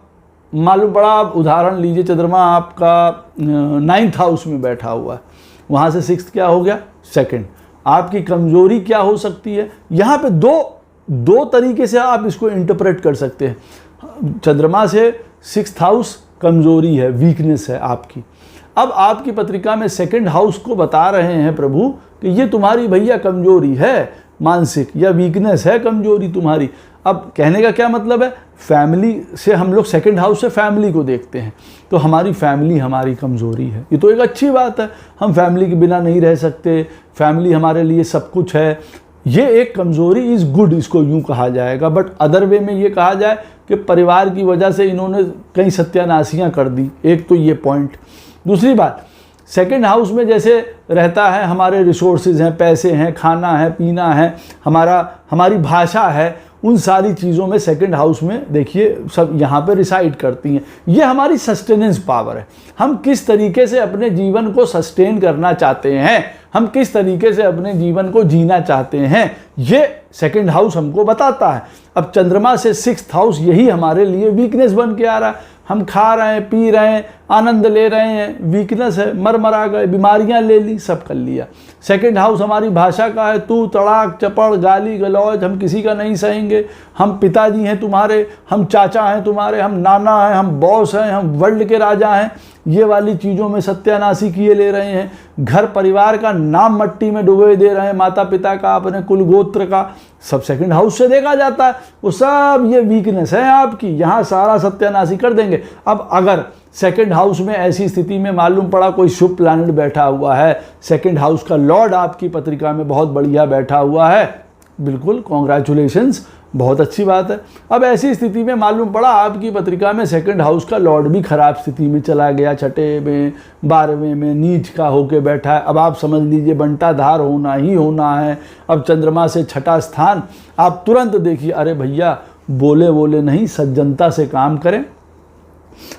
मालूम पड़ा, आप उदाहरण लीजिए चंद्रमा आपका 9th हाउस में बैठा हुआ है, वहाँ से 6th क्या हो गया 2nd, आपकी कमजोरी क्या हो सकती है। यहाँ पे दो तरीके से आप इसको इंटरप्रेट कर सकते हैं। चंद्रमा से 6th हाउस कमजोरी है, वीकनेस है आपकी। अब आपकी पत्रिका में 2nd हाउस को बता रहे हैं प्रभु कि ये तुम्हारी भैया कमजोरी है, मानसिक या वीकनेस है कमजोरी तुम्हारी। अब कहने का क्या मतलब है, फैमिली से हम लोग 2nd हाउस से फैमिली को देखते हैं, तो हमारी फैमिली हमारी कमजोरी है। ये तो एक अच्छी बात है, हम फैमिली के बिना नहीं रह सकते, फैमिली हमारे लिए सब कुछ है। ये एक कमजोरी इज़ गुड, इसको यूँ कहा जाएगा। बट अदर वे में ये कहा जाए कि परिवार की वजह से इन्होंने कई सत्यानाशियाँ कर दी, एक तो ये पॉइंट। दूसरी बात, 2nd हाउस में जैसे रहता है हमारे रिसोर्सेज हैं, पैसे हैं, खाना है, पीना है, हमारी भाषा है, उन सारी चीज़ों में 2nd हाउस में देखिए सब यहाँ पे रिसाइड करती हैं। ये हमारी सस्टेनेंस पावर है, हम किस तरीके से अपने जीवन को सस्टेन करना चाहते हैं, हम किस तरीके से अपने जीवन को जीना चाहते हैं, ये 2nd हाउस हमको बताता है। अब चंद्रमा से 6th हाउस यही हमारे लिए वीकनेस बन के आ रहा है। हम खा रहे हैं, पी रहे हैं, आनंद ले रहे हैं, वीकनेस है, मर गए, बीमारियां ले ली, सब कर लिया। 2nd हाउस हमारी भाषा का है, तू तड़ाक चपड़, गाली गलौज, हम किसी का नहीं सहेंगे, हम पिताजी हैं तुम्हारे, हम चाचा हैं तुम्हारे, हम नाना हैं, हम बॉस हैं, हम वर्ल्ड के राजा हैं, ये वाली चीज़ों में सत्यानाशी किए ले रहे हैं। घर परिवार का नाम मट्टी में डुबोए दे रहे हैं, माता पिता का, अपने कुल गोत्र का, सब 2nd हाउस से देखा जाता है। वो सब ये वीकनेस है आपकी, यहाँ सारा सत्यानाशी कर देंगे। अब अगर 2nd हाउस में ऐसी स्थिति में मालूम पड़ा कोई शुभ प्लैनेट बैठा हुआ है, 2nd हाउस का लॉर्ड आपकी पत्रिका में बहुत बढ़िया बैठा हुआ है, बिल्कुल कॉन्ग्रेचुलेशंस, बहुत अच्छी बात है। अब ऐसी स्थिति में मालूम पड़ा आपकी पत्रिका में 2nd हाउस का लॉर्ड भी खराब स्थिति में चला गया, 6ठे में, 12वें में नीच का होके बैठा है। अब आप समझ लीजिए बंटाधार होना ही होना है। अब चंद्रमा से 6ठा स्थान, आप तुरंत देखिए, अरे भैया बोले नहीं, सज्जनता से काम करें।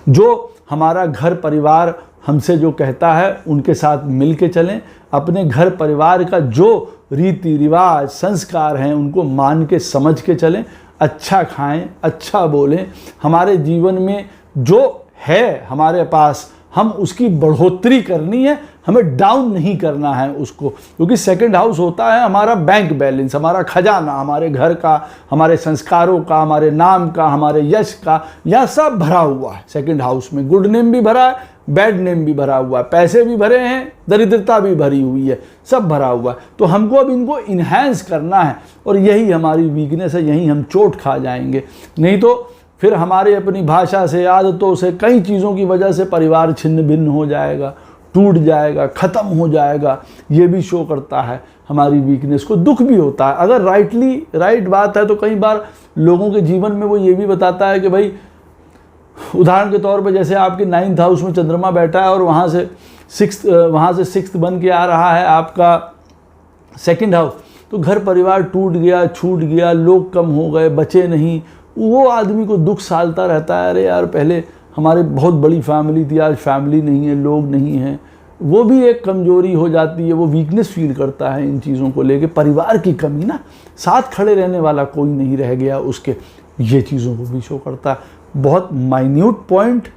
जो हमारा घर परिवार हमसे जो कहता है उनके साथ मिल के चलें, अपने घर परिवार का जो रीति रिवाज संस्कार हैं उनको मान के समझ के चलें, अच्छा खाएं, अच्छा बोलें। हमारे जीवन में जो है हमारे पास, हम उसकी बढ़ोतरी करनी है, हमें डाउन नहीं करना है उसको, क्योंकि 2nd हाउस होता है हमारा बैंक बैलेंस, हमारा खजाना, हमारे घर का, हमारे संस्कारों का, हमारे नाम का, हमारे यश का, यह सब भरा हुआ है 2nd हाउस में। गुड नेम भी भरा है, बैड नेम भी भरा हुआ है, पैसे भी भरे हैं, दरिद्रता भी भरी हुई है, सब भरा हुआ है। तो हमको अब इनको इन्हेंस करना है, और यही हमारी वीकनेस है, यही हम चोट खा जाएंगे। नहीं तो फिर हमारे अपनी भाषा से, आदतों से, कई चीज़ों की वजह से परिवार छिन्न भिन्न हो जाएगा, टूट जाएगा, ख़त्म हो जाएगा। ये भी शो करता है हमारी वीकनेस को। दुख भी होता है, अगर राइट बात है तो कई बार लोगों के जीवन में वो ये भी बताता है कि भाई, उदाहरण के तौर पे जैसे आपके 9th हाउस में चंद्रमा बैठा है और वहाँ से 6th बन के आ रहा है आपका 2nd हाउस, तो घर परिवार टूट गया, छूट गया, लोग कम हो गए, बचे नहीं, वो आदमी को दुख सालता रहता है। अरे यार, पहले हमारी बहुत बड़ी फैमिली थी, आज फैमिली नहीं है, लोग नहीं हैं। वो भी एक कमजोरी हो जाती है, वो वीकनेस फील करता है इन चीज़ों को लेके। परिवार की कमी ना, साथ खड़े रहने वाला कोई नहीं रह गया उसके, ये चीज़ों को भी शो करता है। बहुत माइन्यूट पॉइंट,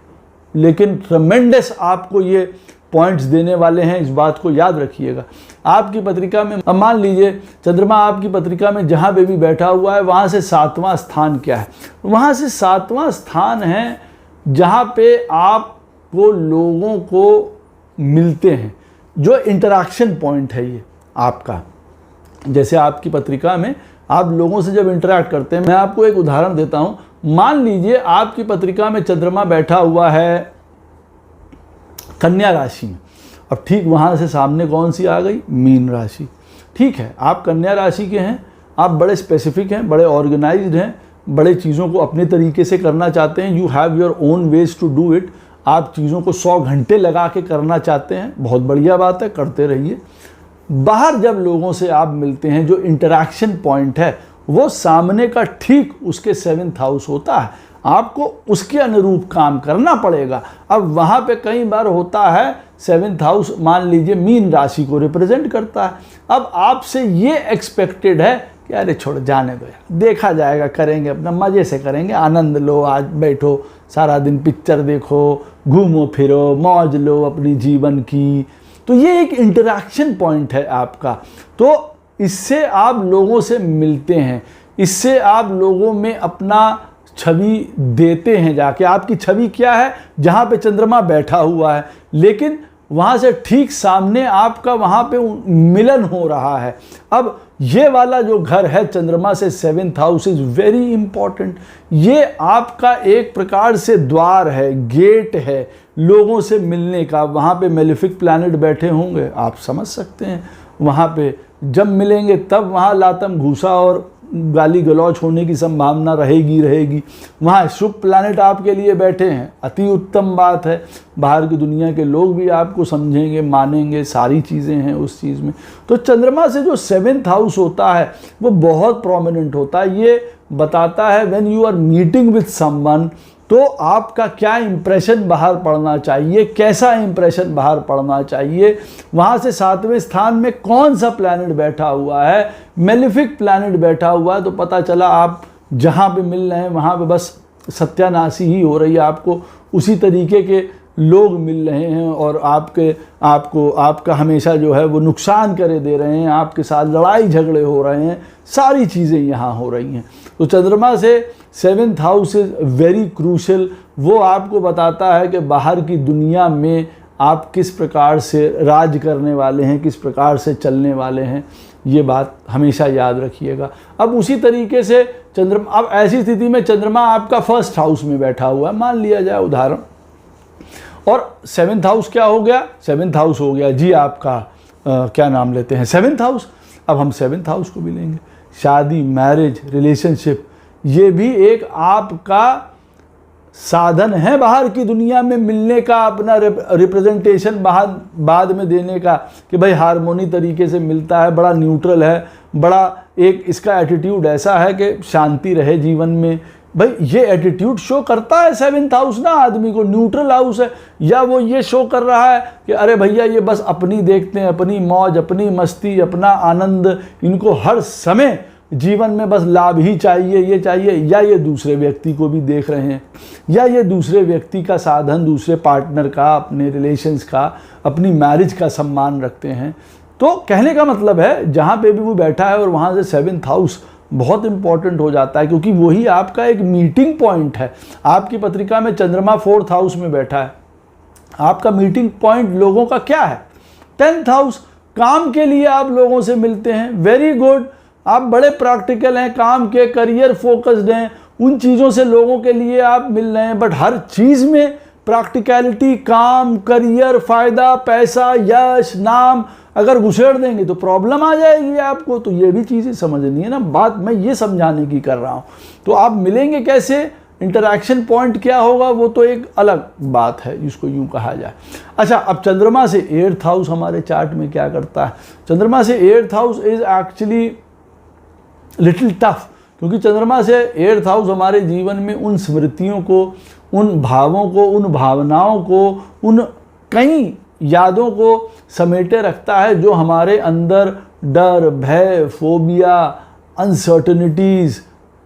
लेकिन ट्रेमेंडस आपको ये पॉइंट्स देने वाले हैं, इस बात को याद रखिएगा। आपकी पत्रिका में, अब मान लीजिए चंद्रमा आपकी पत्रिका में जहाँ पे भी बैठा हुआ है, वहाँ से 7वां स्थान क्या है? वहाँ से 7वां स्थान है जहाँ पे आपको लोगों को मिलते हैं, जो इंटरेक्शन पॉइंट है ये आपका। जैसे आपकी पत्रिका में आप लोगों से जब इंटरेक्ट करते हैं, मैं आपको एक उदाहरण देता हूँ। मान लीजिए आपकी पत्रिका में चंद्रमा बैठा हुआ है कन्या राशि में। अब ठीक वहाँ से सामने कौन सी आ गई? मीन राशि। ठीक है, आप कन्या राशि के हैं, आप बड़े स्पेसिफिक हैं, बड़े ऑर्गेनाइज्ड हैं, बड़े चीज़ों को अपने तरीके से करना चाहते हैं। You have your own ways to do it. आप चीज़ों को 100 घंटे लगा के करना चाहते हैं, बहुत बढ़िया बात है, करते रहिए। बाहर जब लोगों से आप मिलते हैं, जो इंटरेक्शन पॉइंट है वो सामने का ठीक उसके 7th हाउस होता है, आपको उसके अनुरूप काम करना पड़ेगा। अब वहाँ पे कई बार होता है 7th हाउस मान लीजिए मीन राशि को रिप्रेजेंट करता है। अब आपसे ये एक्सपेक्टेड है कि अरे छोड़, जाने दो यार, देखा जाएगा, करेंगे, अपना मज़े से करेंगे, आनंद लो, आज बैठो सारा दिन पिक्चर देखो, घूमो फिरो, मौज लो अपनी जीवन की, तो ये एक इंटरैक्शन पॉइंट है आपका। तो इससे आप लोगों से मिलते हैं, इससे आप लोगों में अपना छवि देते हैं जाके। आपकी छवि क्या है? जहाँ पे चंद्रमा बैठा हुआ है, लेकिन वहाँ से ठीक सामने आपका वहाँ पे मिलन हो रहा है। अब ये वाला जो घर है चंद्रमा से 7th house is very important. ये आपका एक प्रकार से द्वार है, गेट है लोगों से मिलने का। वहाँ पे मेलेफिक प्लैनेट बैठे होंगे, आप समझ सकते हैं। वहाँ पे जब मिलेंगे तब वहाँ लातम घूसा और गाली गलौच होने की संभावना रहेगी। वहाँ शुभ प्लैनेट आपके लिए बैठे हैं, अति उत्तम बात है। बाहर की दुनिया के लोग भी आपको समझेंगे, मानेंगे, सारी चीज़ें हैं उस चीज़ में। तो चंद्रमा से जो 7th हाउस होता है वो बहुत प्रोमिनेंट होता है। ये बताता है when you are meeting with someone, तो आपका क्या इंप्रेशन बाहर पड़ना चाहिए, कैसा इंप्रेशन बाहर पड़ना चाहिए। वहाँ से 7वें स्थान में कौन सा प्लैनेट बैठा हुआ है? मेलेफिक प्लैनेट बैठा हुआ है। तो पता चला आप जहाँ पे मिल रहे हैं वहाँ पे बस सत्यानाशी ही हो रही है। आपको उसी तरीके के लोग मिल रहे हैं और आपका हमेशा जो है वो नुकसान करे दे रहे हैं, आपके साथ लड़ाई झगड़े हो रहे हैं, सारी चीज़ें यहाँ हो रही हैं। तो चंद्रमा से 7th house is very crucial. वो आपको बताता है कि बाहर की दुनिया में आप किस प्रकार से राज करने वाले हैं, किस प्रकार से चलने वाले हैं। ये बात हमेशा याद रखिएगा। अब उसी तरीके से चंद्रमा, अब ऐसी स्थिति में चंद्रमा आपका 1st हाउस में बैठा हुआ है, मान लिया जाए उदाहरण, और 7th हाउस क्या हो गया? 7th हाउस हो गया जी आपका क्या नाम लेते हैं, 7th हाउस। अब हम 7th हाउस को भी लेंगे। शादी, मैरिज, रिलेशनशिप, ये भी एक आपका साधन है बाहर की दुनिया में मिलने का, अपना रिप्रेजेंटेशन बाद में देने का कि भाई हार्मोनी तरीके से मिलता है, बड़ा न्यूट्रल है, बड़ा एक इसका एटीट्यूड ऐसा है कि शांति रहे जीवन में। भाई ये एटीट्यूड शो करता है 7th हाउस ना आदमी को, न्यूट्रल हाउस है। या वो ये शो कर रहा है कि अरे भैया ये बस अपनी देखते हैं, अपनी मौज, अपनी मस्ती, अपना आनंद, इनको हर समय जीवन में बस लाभ ही चाहिए, ये चाहिए। या ये दूसरे व्यक्ति को भी देख रहे हैं, या ये दूसरे व्यक्ति का साधन, दूसरे पार्टनर का, अपने रिलेशंस का, अपनी मैरिज का सम्मान रखते हैं। तो कहने का मतलब है जहाँ पे भी वो बैठा है और वहाँ से 7th हाउस बहुत इंपॉर्टेंट हो जाता है, क्योंकि वही आपका एक मीटिंग पॉइंट है। आपकी पत्रिका में चंद्रमा 4th हाउस में बैठा है, आपका मीटिंग पॉइंट लोगों का क्या है? 10th house. काम के लिए आप लोगों से मिलते हैं, वेरी गुड, आप बड़े प्रैक्टिकल हैं, काम के, करियर फोकस्ड हैं, उन चीज़ों से लोगों के लिए आप मिल रहे हैं। बट हर चीज़ में प्रैक्टिकलिटी, काम, करियर, फ़ायदा, पैसा, यश, नाम अगर घुसेड़ देंगे तो प्रॉब्लम आ जाएगी आपको। तो ये भी चीज़ें समझनी है ना, बात मैं ये समझाने की कर रहा हूँ। तो आप मिलेंगे कैसे, इंटरैक्शन पॉइंट क्या होगा, वो तो एक अलग बात है जिसको यूँ कहा जाए। अच्छा, अब चंद्रमा से 8th हाउस हमारे चार्ट में क्या करता है? चंद्रमा से 8th house is actually little tough, क्योंकि चंद्रमा से 8th हाउस हमारे जीवन में उन स्मृतियों को, उन भावों को, उन भावनाओं को, उन कई यादों को समेटे रखता है जो हमारे अंदर डर, भय, फोबिया, अनसर्टनिटीज़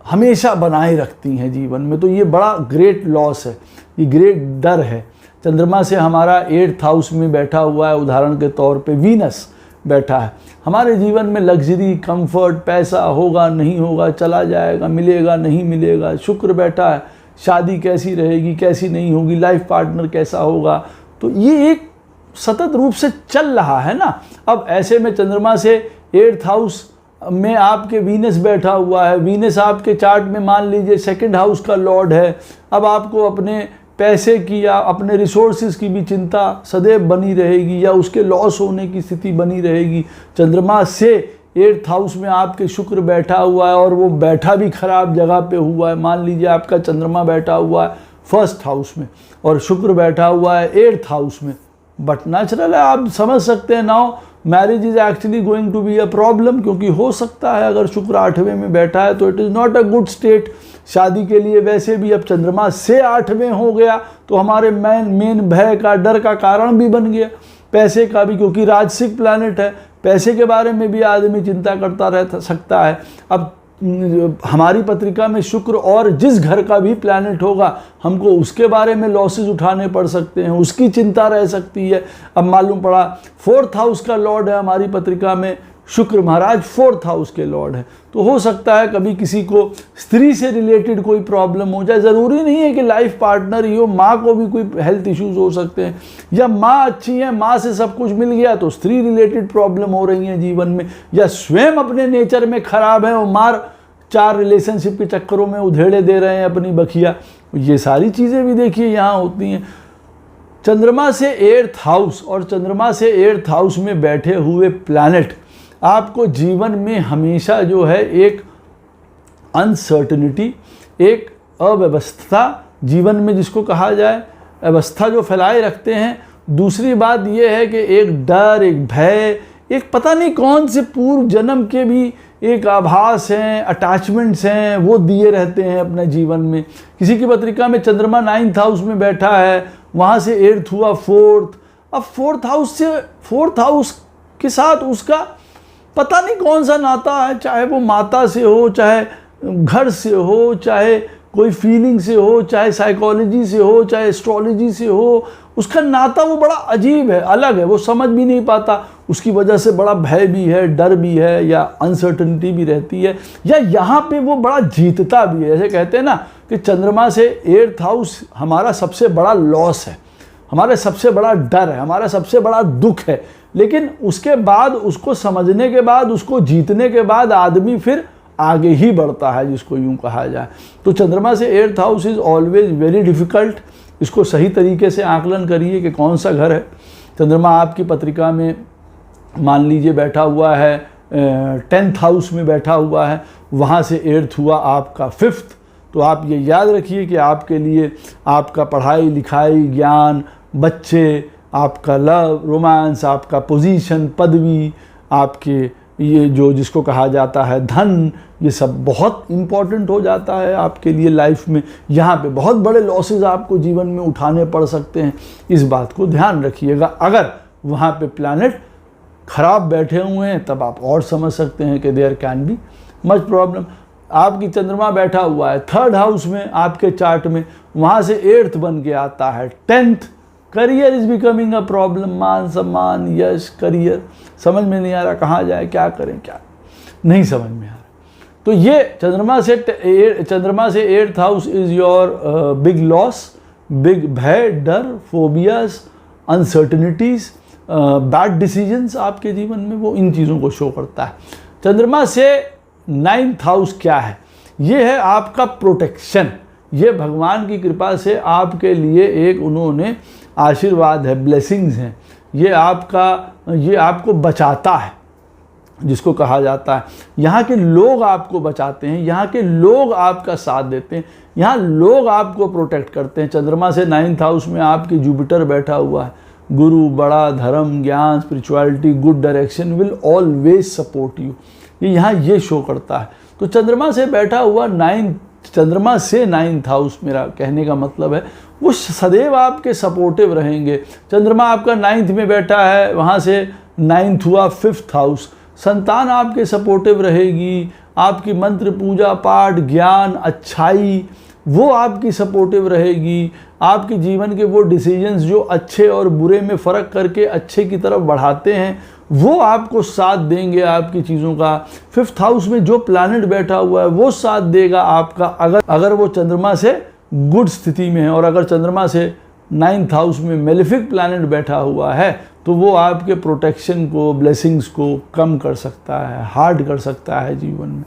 हमेशा बनाए रखती हैं जीवन में। तो ये बड़ा ग्रेट लॉस है, ये ग्रेट डर है। चंद्रमा से हमारा 8th हाउस में बैठा हुआ है, उदाहरण के तौर पे वीनस बैठा है। हमारे जीवन में लग्जरी, कंफर्ट, पैसा होगा, नहीं होगा, चला जाएगा, मिलेगा, नहीं मिलेगा। शुक्र बैठा है, शादी कैसी रहेगी, कैसी नहीं होगी, लाइफ पार्टनर कैसा होगा। तो ये एक सतत रूप से चल रहा है ना। अब ऐसे में चंद्रमा से 8th हाउस में आपके वीनस बैठा हुआ है। वीनस आपके चार्ट में मान लीजिए 2nd हाउस का लॉर्ड है। अब आपको अपने पैसे की या अपने रिसोर्सेज की भी चिंता सदैव बनी रहेगी, या उसके लॉस होने की स्थिति बनी रहेगी। चंद्रमा से 8th हाउस में आपके शुक्र बैठा हुआ है, और वो बैठा भी खराब जगह पे हुआ है। मान लीजिए आपका चंद्रमा बैठा हुआ है 1st हाउस में और शुक्र बैठा हुआ है 8th हाउस में। बट नेचुरल है, आप समझ सकते हैं, now marriage is actually going to be a problem, क्योंकि हो सकता है अगर शुक्र 8वें में बैठा है तो it is not a good state शादी के लिए। वैसे भी अब चंद्रमा से 8वें हो गया तो हमारे मेन भय का, डर का कारण भी बन गया, पैसे का भी, क्योंकि राजसिक प्लैनेट है। पैसे के बारे में भी आदमी चिंता करता रह सकता है। अब हमारी पत्रिका में शुक्र और जिस घर का भी प्लैनेट होगा हमको उसके बारे में लॉसेस उठाने पड़ सकते हैं, उसकी चिंता रह सकती है। अब मालूम पड़ा 4th हाउस का लॉर्ड है हमारी पत्रिका में शुक्र महाराज, 4th हाउस के लॉर्ड है, तो हो सकता है कभी किसी को स्त्री से रिलेटेड कोई प्रॉब्लम हो जाए। ज़रूरी नहीं है कि लाइफ पार्टनर ही हो, माँ को भी कोई हेल्थ इश्यूज हो सकते हैं, या माँ अच्छी है, माँ से सब कुछ मिल गया तो स्त्री रिलेटेड प्रॉब्लम हो रही है जीवन में, या स्वयं अपने नेचर में खराब है और मार 4 रिलेशनशिप के चक्करों में उधेड़े दे रहे हैं अपनी बखिया। ये सारी चीज़ें भी देखिए यहाँ होती हैं। चंद्रमा से 8th हाउस और चंद्रमा से 8th हाउस में बैठे हुए प्लैनेट आपको जीवन में हमेशा जो है एक अनसर्टनिटी, एक अव्यवस्था जीवन में जिसको कहा जाए, अवस्था जो फैलाए रखते हैं। दूसरी बात यह है कि एक डर, एक भय, एक पता नहीं कौन से पूर्व जन्म के भी एक आभास हैं, अटैचमेंट्स हैं, वो दिए रहते हैं अपने जीवन में। किसी की पत्रिका में चंद्रमा 9th हाउस में बैठा है, वहाँ से 8th हुआ 4th, अब 4th हाउस से 4th हाउस के साथ उसका पता नहीं कौन सा नाता है, चाहे वो माता से हो, चाहे घर से हो, चाहे कोई फीलिंग से हो, चाहे साइकोलॉजी से हो, चाहे एस्ट्रोलॉजी से हो, उसका नाता वो बड़ा अजीब है, अलग है, वो समझ भी नहीं पाता। उसकी वजह से बड़ा भय भी है, डर भी है, या अनसर्टनिटी भी रहती है, या यहाँ पे वो बड़ा जीतता भी है। जैसे कहते हैं ना कि चंद्रमा से 8th हाउस हमारा सबसे बड़ा लॉस है, हमारा सबसे बड़ा डर है, हमारा सबसे बड़ा दुख है, लेकिन उसके बाद उसको समझने के बाद, उसको जीतने के बाद आदमी फिर आगे ही बढ़ता है, जिसको यूं कहा जाए। तो चंद्रमा से 8th house is always very difficult. इसको सही तरीके से आकलन करिए कि कौन सा घर है। चंद्रमा आपकी पत्रिका में मान लीजिए बैठा हुआ है 10th हाउस में बैठा हुआ है, वहाँ से 8th हुआ आपका 5th, तो आप ये याद रखिए कि आपके लिए आपका पढ़ाई लिखाई, ज्ञान, बच्चे, आपका लव, रोमांस, आपका पोजीशन, पदवी, आपके ये जो जिसको कहा जाता है धन, ये सब बहुत इम्पॉर्टेंट हो जाता है आपके लिए लाइफ में। यहाँ पे बहुत बड़े लॉसेस आपको जीवन में उठाने पड़ सकते हैं, इस बात को ध्यान रखिएगा। अगर वहाँ पे प्लैनेट खराब बैठे हुए हैं तब आप और समझ सकते हैं कि there can be much problem. आपकी चंद्रमा बैठा हुआ है 3rd हाउस में आपके चार्ट में, वहाँ से 8th बन के आता है 10th, career is becoming a problem, मान सम्मान, यश, करियर, समझ में नहीं आ रहा कहाँ जाए, क्या करें, क्या नहीं समझ में आ रहा। तो ये चंद्रमा से 8th house is your big loss, big भय, डर, फोबियाज, अनसर्टनिटीज, बैड डिसीजंस आपके जीवन में, वो इन चीज़ों को शो करता है। चंद्रमा से 9th हाउस क्या है? ये है आपका प्रोटेक्शन। ये भगवान की कृपा से आपके लिए एक उन्होंने आशीर्वाद है, ब्लेसिंग्स हैं। ये आपको बचाता है, जिसको कहा जाता है। यहाँ के लोग आपको बचाते हैं, यहाँ के लोग आपका साथ देते हैं, यहाँ लोग आपको प्रोटेक्ट करते हैं। चंद्रमा से 9th हाउस में आपके जुपिटर बैठा हुआ है, गुरु, बड़ा, धर्म, ज्ञान, spirituality, good direction will always support you, ये यहाँ ये शो करता है। तो चंद्रमा से बैठा हुआ चंद्रमा से 9th हाउस, मेरा कहने का मतलब है वो सदैव आपके सपोर्टिव रहेंगे। चंद्रमा आपका 9th में बैठा है, वहाँ से 9th हुआ 5th हाउस, संतान आपके सपोर्टिव रहेगी, आपकी मंत्र पूजा पाठ, ज्ञान, अच्छाई वो आपकी सपोर्टिव रहेगी। आपके जीवन के वो डिसीजंस जो अच्छे और बुरे में फ़र्क करके अच्छे की तरफ बढ़ाते हैं, वो आपको साथ देंगे आपकी चीज़ों का। 5th हाउस में जो प्लैनेट बैठा हुआ है वो साथ देगा आपका, अगर वो चंद्रमा से गुड स्थिति में है। और अगर चंद्रमा से 9th हाउस में मेलेफिक प्लैनेट बैठा हुआ है तो वो आपके प्रोटेक्शन को, ब्लेसिंग्स को कम कर सकता है, हार्ड कर सकता है जीवन में।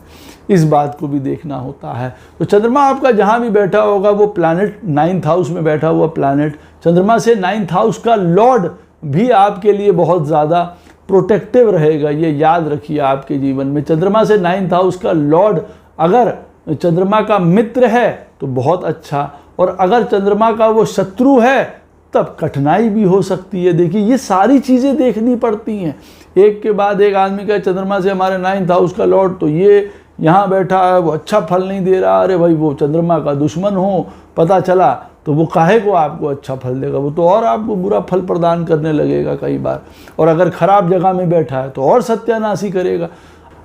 इस बात को भी देखना होता है। तो चंद्रमा आपका जहाँ भी बैठा होगा वो प्लैनेट 9th हाउस में बैठा हुआ प्लैनेट, चंद्रमा से 9th हाउस का लॉर्ड भी आपके लिए बहुत ज़्यादा प्रोटेक्टिव रहेगा। ये याद रखिए आपके जीवन में। चंद्रमा से 9th हाउस का लॉर्ड अगर चंद्रमा का मित्र है तो बहुत अच्छा, और अगर चंद्रमा का वो शत्रु है तब कठिनाई भी हो सकती है। देखिए ये सारी चीज़ें देखनी पड़ती हैं, एक के बाद एक। आदमी का चंद्रमा से हमारे 9th हाउस का लॉर्ड तो ये यहाँ बैठा है, वो अच्छा फल नहीं दे रहा, अरे भाई वो चंद्रमा का दुश्मन हो पता चला तो वो काहे को आपको अच्छा फल देगा, वो तो और आपको बुरा फल प्रदान करने लगेगा कई बार। और अगर ख़राब जगह में बैठा है तो और सत्यानाशी करेगा।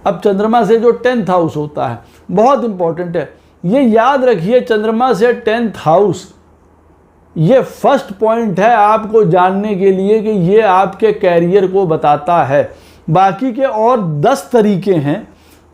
अब चंद्रमा से जो 10th हाउस होता है बहुत इंपॉर्टेंट है, ये याद रखिए। चंद्रमा से 10th हाउस ये फर्स्ट पॉइंट है आपको जानने के लिए कि ये आपके कैरियर को बताता है। बाकी के और 10 तरीके हैं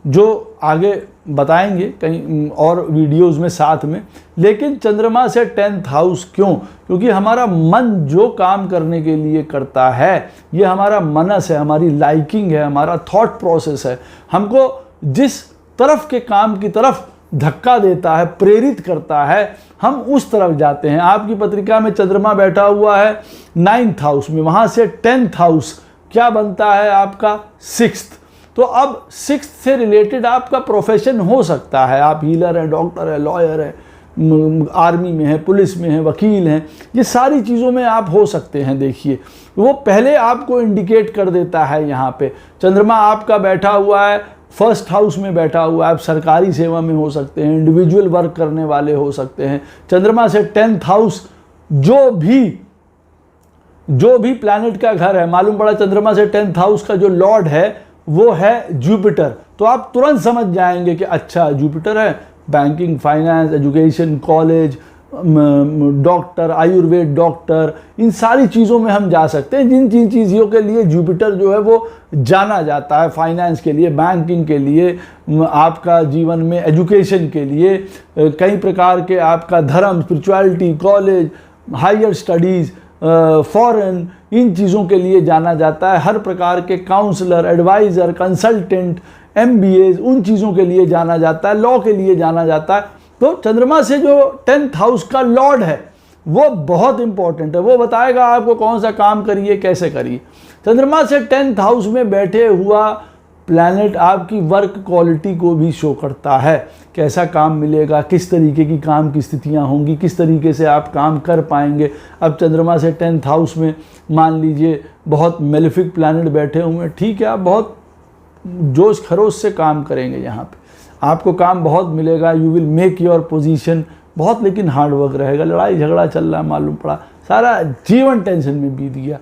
जो आगे बताएंगे कहीं और वीडियोस में साथ में। लेकिन चंद्रमा से 10th हाउस क्यों? क्योंकि हमारा मन जो काम करने के लिए करता है ये हमारा मनस है, हमारी लाइकिंग है, हमारा थॉट प्रोसेस है। हमको जिस तरफ के काम की तरफ धक्का देता है, प्रेरित करता है, हम उस तरफ जाते हैं। आपकी पत्रिका में चंद्रमा बैठा हुआ है 9th हाउस में, वहाँ से 10th हाउस क्या बनता है आपका 6th। तो अब 6th से रिलेटेड आपका प्रोफेशन हो सकता है। आप हीलर हैं, डॉक्टर है, लॉयर है, आर्मी में है, पुलिस में है, वकील हैं, ये सारी चीज़ों में आप हो सकते हैं। देखिए वो पहले आपको इंडिकेट कर देता है। यहाँ पे चंद्रमा आपका बैठा हुआ है 1st हाउस में बैठा हुआ है, आप सरकारी सेवा में हो सकते हैं, इंडिविजुअल वर्क करने वाले हो सकते हैं। चंद्रमा से 10th हाउस जो भी प्लैनेट का घर है, मालूम पड़ा चंद्रमा से 10th हाउस का जो लॉर्ड है वो है जुपिटर। तो आप तुरंत समझ जाएंगे कि अच्छा जुपिटर है, banking, finance, education, college, doctor, Ayurveda doctor, इन सारी चीज़ों में हम जा सकते हैं जिन चीज़ों के लिए जुपिटर जो है वो जाना जाता है। फाइनेंस के लिए, बैंकिंग के लिए, आपका जीवन में एजुकेशन के लिए, कई प्रकार के आपका धर्म, spirituality, college, higher studies, foreign, इन चीज़ों के लिए जाना जाता है। हर प्रकार के काउंसलर, एडवाइज़र, कंसल्टेंट, MBAs, उन चीज़ों के लिए जाना जाता है, लॉ के लिए जाना जाता है। तो चंद्रमा से जो 10th हाउस का लॉर्ड है वो बहुत इंपॉर्टेंट है, वो बताएगा आपको कौन सा काम करिए, कैसे करिए। चंद्रमा से 10th हाउस में बैठे हुआ प्लैनेट आपकी वर्क क्वालिटी को भी शो करता है। कैसा काम मिलेगा, किस तरीके की काम की स्थितियां होंगी, किस तरीके से आप काम कर पाएंगे। अब चंद्रमा से 10th हाउस में मान लीजिए बहुत मेलेफिक प्लैनेट बैठे हुए हैं, ठीक है, आप बहुत जोश खरोश से काम करेंगे, यहाँ पे आपको काम बहुत मिलेगा, you will make your position बहुत, लेकिन हार्ड वर्क रहेगा। लड़ाई झगड़ा चल रहा है, मालूम पड़ा सारा जीवन टेंशन में बीत गया।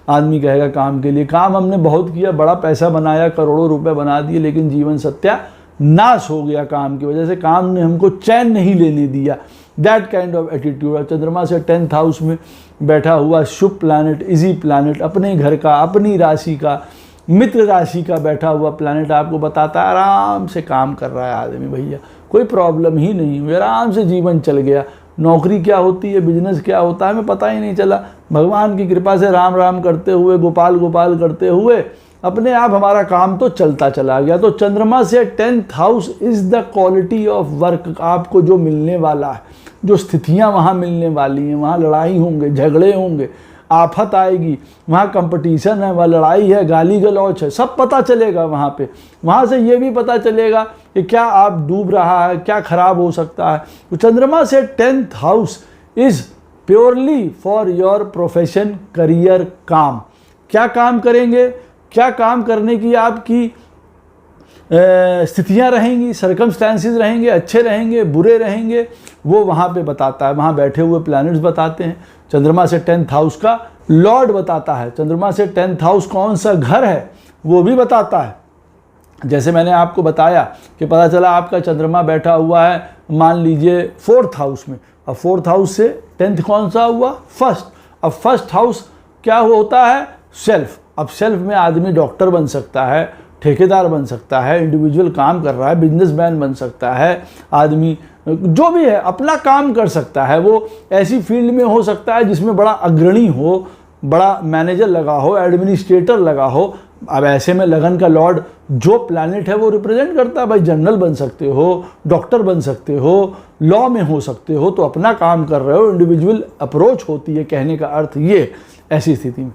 आदमी कहेगा काम के लिए, काम हमने बहुत किया, बड़ा पैसा बनाया, करोड़ों रुपए बना दिए, लेकिन जीवन सत्यानाश हो गया काम की वजह से। काम ने हमको चैन नहीं लेने दिया। That kind of attitude. चंद्रमा से 10th हाउस में बैठा हुआ शुभ प्लैनेट, इजी प्लैनेट, अपने घर का, अपनी राशि का, मित्र राशि का बैठा हुआ प्लैनेट आपको बताता है आराम से काम कर रहा है आदमी, भैया कोई प्रॉब्लम ही नहीं हुई, आराम से जीवन चल गया। नौकरी क्या होती है, बिजनेस क्या होता है, हमें पता ही नहीं चला। भगवान की कृपा से राम राम करते हुए, गोपाल गोपाल करते हुए अपने आप हमारा काम तो चलता चला गया। तो चंद्रमा से 10th house is the quality of work. आपको जो मिलने वाला है, जो स्थितियाँ वहाँ मिलने वाली हैं, वहाँ लड़ाई होंगे, झगड़े होंगे, आफत आएगी, वहाँ कंपटीशन है, वहाँ लड़ाई है, गाली गलौच है, सब पता चलेगा वहाँ पे। वहाँ से ये भी पता चलेगा कि क्या आप डूब रहा है, क्या खराब हो सकता है। तो चंद्रमा से 10th house is purely for your profession, career, काम। क्या काम करेंगे, क्या काम करने की आपकी स्थितियाँ रहेंगी, सर्कमस्टेंसेस रहेंगे, अच्छे रहेंगे, बुरे रहेंगे, वो वहाँ पे बताता है। वहाँ बैठे हुए प्लैनेट्स बताते हैं। चंद्रमा से 10th हाउस का लॉर्ड बताता है। चंद्रमा से 10th हाउस कौन सा घर है वो भी बताता है। जैसे मैंने आपको बताया कि पता चला आपका चंद्रमा बैठा हुआ है मान लीजिए 4th हाउस में। अब 4th हाउस से 10th कौन सा हुआ, 1st। अब 1st हाउस क्या होता है, सेल्फ। अब सेल्फ में आदमी डॉक्टर बन सकता है, ठेकेदार बन सकता है, इंडिविजुअल काम कर रहा है, बिजनेसमैन बन सकता है, आदमी जो भी है अपना काम कर सकता है। वो ऐसी फील्ड में हो सकता है जिसमें बड़ा अग्रणी हो, बड़ा मैनेजर लगा हो, एडमिनिस्ट्रेटर लगा हो। अब ऐसे में लगन का लॉर्ड जो प्लैनेट है वो रिप्रेजेंट करता है। भाई जनरल बन सकते हो, डॉक्टर बन सकते हो, लॉ में हो सकते हो, तो अपना काम कर रहे हो, इंडिविजुअल अप्रोच होती है, कहने का अर्थ ये। ऐसी स्थिति में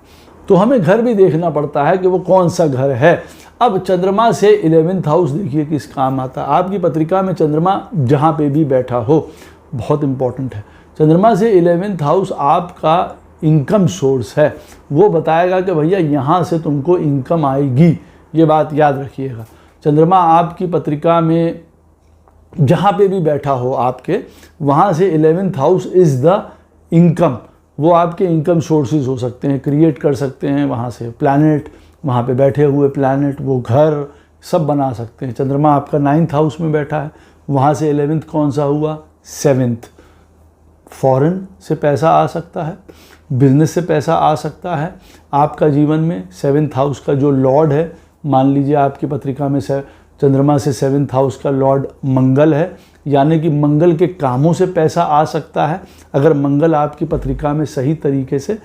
तो हमें घर भी देखना पड़ता है कि वो कौन सा घर है। अब चंद्रमा से 11th हाउस देखिए किस काम आता है। आपकी पत्रिका में चंद्रमा जहाँ पे भी बैठा हो बहुत इम्पॉर्टेंट है। चंद्रमा से 11th हाउस आपका इनकम सोर्स है। वो बताएगा कि भैया यहाँ से तुमको इनकम आएगी, ये बात याद रखिएगा। चंद्रमा आपकी पत्रिका में जहाँ पे भी बैठा हो आपके, वहाँ से 11th house is the income. वो आपके इनकम सोर्सेज हो सकते हैं, क्रिएट कर सकते हैं वहाँ से प्लैनेट, वहाँ पे बैठे हुए प्लैनेट, वो घर सब बना सकते हैं। चंद्रमा आपका 9th हाउस में बैठा है, वहाँ से 11th कौन सा हुआ, 7th। फॉरेन से पैसा आ सकता है, बिजनेस से पैसा आ सकता है। आपका जीवन में 7th हाउस का जो लॉर्ड है, मान लीजिए आपकी पत्रिका में चंद्रमा से 7th हाउस का लॉर्ड मंगल है, यानी कि मंगल के कामों से पैसा आ सकता है। अगर मंगल आपकी पत्रिका में सही तरीके से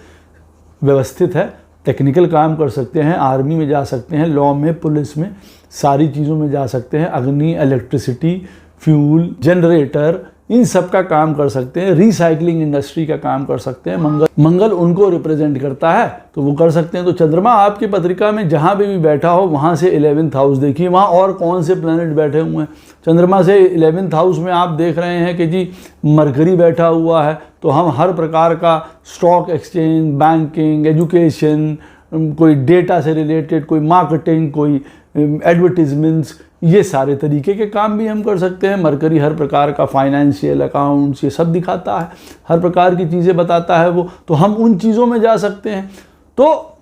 व्यवस्थित है, टेक्निकल काम कर सकते हैं, आर्मी में जा सकते हैं, लॉ में, पुलिस में, सारी चीज़ों में जा सकते हैं, अग्नि, इलेक्ट्रिसिटी, फ्यूल, जनरेटर, इन सब का काम कर सकते हैं, रिसाइकलिंग इंडस्ट्री का काम कर सकते हैं। मंगल उनको रिप्रेजेंट करता है, तो वो कर सकते हैं। तो चंद्रमा आपकी पत्रिका में जहाँ पे भी बैठा हो, वहाँ से 11th हाउस देखिए, वहाँ और कौन से प्लैनेट बैठे हुए हैं। चंद्रमा से 11th हाउस में आप देख रहे हैं कि जी मरकरी बैठा हुआ है, तो हम हर प्रकार का स्टॉक एक्सचेंज, बैंकिंग, एजुकेशन, कोई डेटा से रिलेटेड, कोई मार्केटिंग, कोई एडवर्टीजमेंट्स, ये सारे तरीके के काम भी हम कर सकते हैं। मरकरी हर प्रकार का फाइनेंशियल, अकाउंट्स, ये सब दिखाता है, हर प्रकार की चीज़ें बताता है वो, तो हम उन चीज़ों में जा सकते हैं। तो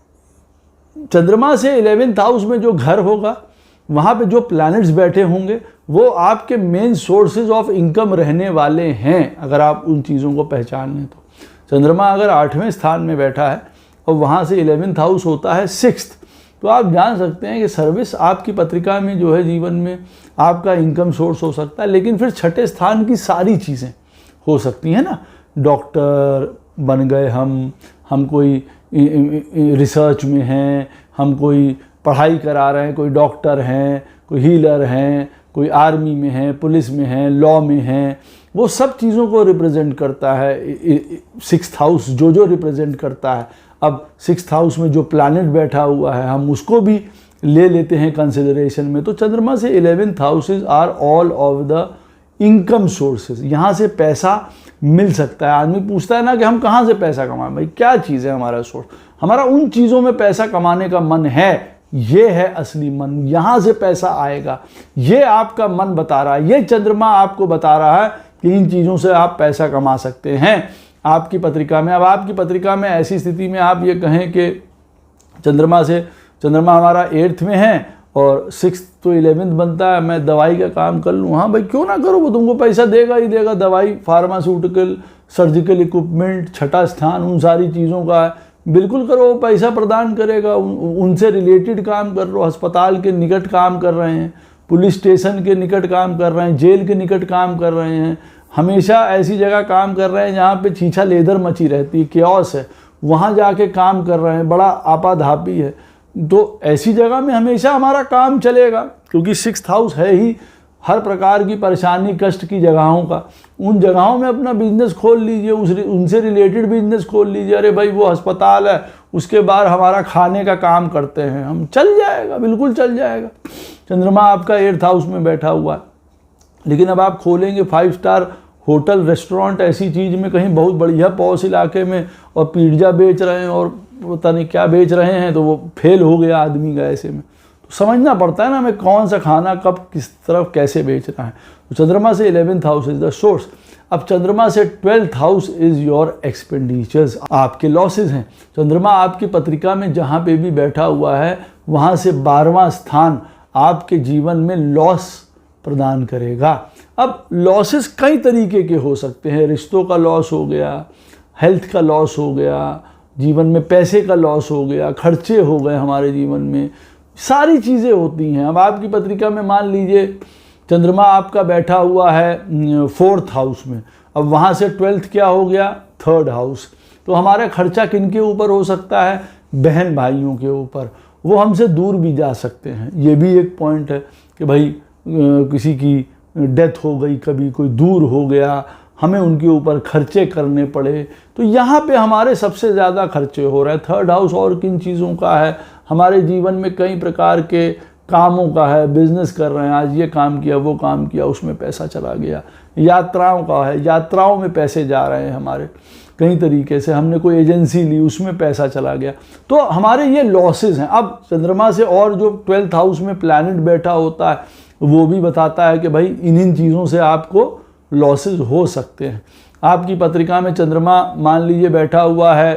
चंद्रमा से 11th हाउस में जो घर होगा, वहाँ पे जो प्लैनेट्स बैठे होंगे, वो आपके मेन सोर्सेज ऑफ इनकम रहने वाले हैं, अगर आप उन चीज़ों को पहचान लें तो। चंद्रमा अगर 8वें स्थान में बैठा है और वहाँ से 11th हाउस होता है 6th, तो आप जान सकते हैं कि सर्विस आपकी पत्रिका में जो है, जीवन में आपका इनकम सोर्स हो सकता है। लेकिन फिर 6ठे स्थान की सारी चीज़ें हो सकती हैं ना, डॉक्टर बन गए हम कोई रिसर्च में हैं, हम कोई पढ़ाई करा रहे हैं, कोई डॉक्टर हैं, कोई हीलर हैं, कोई आर्मी में हैं, पुलिस में हैं, लॉ में हैं, वो सब चीज़ों को रिप्रेजेंट करता है 6th हाउस जो रिप्रेजेंट करता है। अब 6th हाउस में जो प्लैनेट बैठा हुआ है, हम उसको भी ले लेते हैं कंसिडरेशन में। तो चंद्रमा से 11th houses are all of the income sources, यहाँ से पैसा मिल सकता है। आदमी पूछता है ना कि हम कहाँ से पैसा कमाएं, भाई क्या चीज़ है हमारा सोर्स, हमारा उन चीज़ों में पैसा कमाने का मन है, ये है असली मन, यहाँ से पैसा आएगा, ये आपका मन बता रहा है, ये चंद्रमा आपको बता रहा है कि इन चीज़ों से आप पैसा कमा सकते हैं आपकी पत्रिका में। अब आपकी पत्रिका में ऐसी स्थिति में आप ये कहें कि चंद्रमा हमारा 8th में है और 6th तो 11th बनता है, मैं दवाई का काम कर लूँ। हाँ भाई, क्यों ना करो, वो तुमको पैसा देगा ही देगा। दवाई, फार्मास्यूटिकल, सर्जिकल इक्विपमेंट, 6ठा स्थान उन सारी चीज़ों का है, बिल्कुल करो, वो पैसा प्रदान करेगा। उनसे रिलेटेड काम कर लो, अस्पताल के निकट काम कर रहे हैं, पुलिस स्टेशन के निकट काम कर रहे हैं, जेल के निकट काम कर रहे हैं, हमेशा ऐसी जगह काम कर रहे हैं जहाँ पे छीछा लेदर मची रहती है, क्योस है, वहाँ जाके काम कर रहे हैं, बड़ा आपाधापी है, तो ऐसी जगह में हमेशा हमारा काम चलेगा, क्योंकि 6th हाउस है ही हर प्रकार की परेशानी, कष्ट की जगहों का। उन जगहों में अपना बिजनेस खोल लीजिए, उनसे रिलेटेड बिजनेस खोल लीजिए। अरे भाई, वो अस्पताल है, उसके बाद हमारा खाने का काम करते हैं हम, चल जाएगा, बिल्कुल चल जाएगा। चंद्रमा आपका 8th हाउस में बैठा हुआ है। लेकिन अब आप खोलेंगे 5 स्टार होटल, रेस्टोरेंट, ऐसी चीज़ में कहीं बहुत बढ़िया पॉश इलाके में, और पिज्जा बेच रहे हैं और पता नहीं क्या बेच रहे हैं, तो वो फेल हो गया आदमी का ऐसे में। तो समझना पड़ता है ना, हमें कौन सा खाना कब किस तरफ कैसे बेच रहा है। तो चंद्रमा से 11th house is the source. अब चंद्रमा से 12th house is your expenditures, आपके लॉसेज हैं। चंद्रमा आपकी पत्रिका में जहाँ पे भी बैठा हुआ है, वहाँ से 12वां स्थान आपके जीवन में लॉस प्रदान करेगा। अब लॉसेस कई तरीके के हो सकते हैं, रिश्तों का लॉस हो गया, हेल्थ का लॉस हो गया, जीवन में पैसे का लॉस हो गया, खर्चे हो गए हमारे जीवन में, सारी चीज़ें होती हैं। अब आपकी पत्रिका में मान लीजिए चंद्रमा आपका बैठा हुआ है 4th हाउस में, अब वहाँ से 12th क्या हो गया, 3rd हाउस। तो हमारा खर्चा किन के ऊपर हो सकता है, बहन भाइयों के ऊपर, वो हमसे दूर भी जा सकते हैं। ये भी एक पॉइंट है कि भाई किसी की डेथ हो गई, कभी कोई दूर हो गया, हमें उनके ऊपर खर्चे करने पड़े, तो यहाँ पे हमारे सबसे ज़्यादा खर्चे हो रहे हैं। 3rd हाउस और किन चीज़ों का है, हमारे जीवन में कई प्रकार के कामों का है, बिजनेस कर रहे हैं, आज ये काम किया, वो काम किया, उसमें पैसा चला गया। यात्राओं का है, यात्राओं में पैसे जा रहे हैं हमारे, कई तरीके से हमने कोई एजेंसी ली, उसमें पैसा चला गया, तो हमारे ये लॉसेस हैं। अब चंद्रमा से और जो 12th हाउस में प्लैनेट बैठा होता है, वो भी बताता है कि भाई इन चीज़ों से आपको लॉसेस हो सकते हैं। आपकी पत्रिका में चंद्रमा मान लीजिए बैठा हुआ है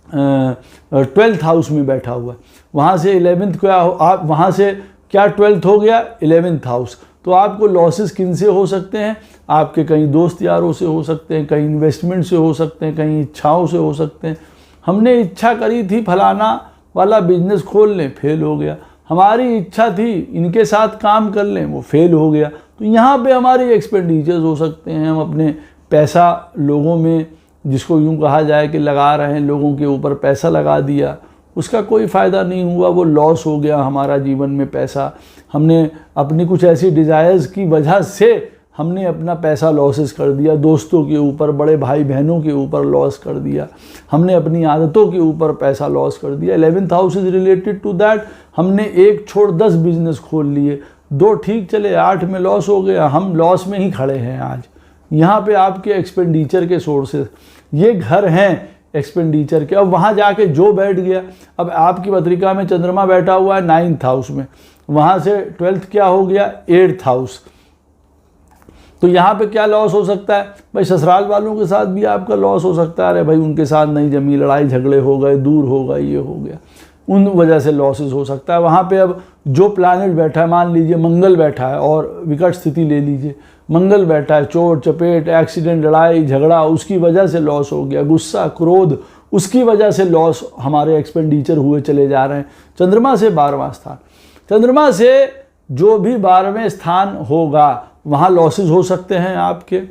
12th हाउस में बैठा हुआ है, वहाँ से 11th क्या हो, आप वहाँ से क्या 12th हो गया, 11th हाउस। तो आपको लॉसेस किन से हो सकते हैं, आपके कई दोस्त यारों से हो सकते हैं, कहीं इन्वेस्टमेंट से हो सकते हैं, कहीं इच्छाओं से हो सकते हैं। हमने इच्छा करी थी फलाना वाला बिजनेस खोल लें, फेल हो गया। हमारी इच्छा थी इनके साथ काम कर लें, वो फेल हो गया। तो यहाँ पे हमारी एक्सपेंडिचर्स हो सकते हैं। हम अपने पैसा लोगों में, जिसको यूँ कहा जाए कि लगा रहे हैं, लोगों के ऊपर पैसा लगा दिया, उसका कोई फ़ायदा नहीं हुआ, वो लॉस हो गया हमारा जीवन में पैसा। हमने अपनी कुछ ऐसी डिज़ायर्स की वजह से हमने अपना पैसा लॉसेस कर दिया, दोस्तों के ऊपर, बड़े भाई बहनों के ऊपर लॉस कर दिया, हमने अपनी आदतों के ऊपर पैसा लॉस कर दिया। 11th house is related to that. हमने 1 छोड़ 10 बिजनेस खोल लिए, 2 ठीक चले, 8 में लॉस हो गया, हम लॉस में ही खड़े हैं आज। यहाँ पे आपके एक्सपेंडिचर के सोर्सेज, ये घर हैं एक्सपेंडिचर के। अब वहाँ जाके जो बैठ गया, अब आपकी पत्रिका में चंद्रमा बैठा हुआ है 9th हाउस में, वहाँ से 12th क्या हो गया, 8th हाउस। तो यहाँ पे क्या लॉस हो सकता है भाई, ससुराल वालों के साथ भी आपका लॉस हो सकता है। अरे भाई उनके साथ नहीं जमी, लड़ाई झगड़े हो गए, दूर हो गए, ये हो गया, उन वजह से लॉसेस हो सकता है। वहाँ पे अब जो प्लैनेट बैठा है, मान लीजिए मंगल बैठा है, और विकट स्थिति ले लीजिए, मंगल बैठा है, चोट चपेट, एक्सीडेंट, लड़ाई झगड़ा, उसकी वजह से लॉस हो गया, गुस्सा क्रोध, उसकी वजह से लॉस, हमारे एक्सपेंडिचर हुए चले जा रहे हैं। चंद्रमा से 12वां स्थान, चंद्रमा से जो भी 12वें स्थान होगा वहाँ लॉसेस हो सकते हैं आपके,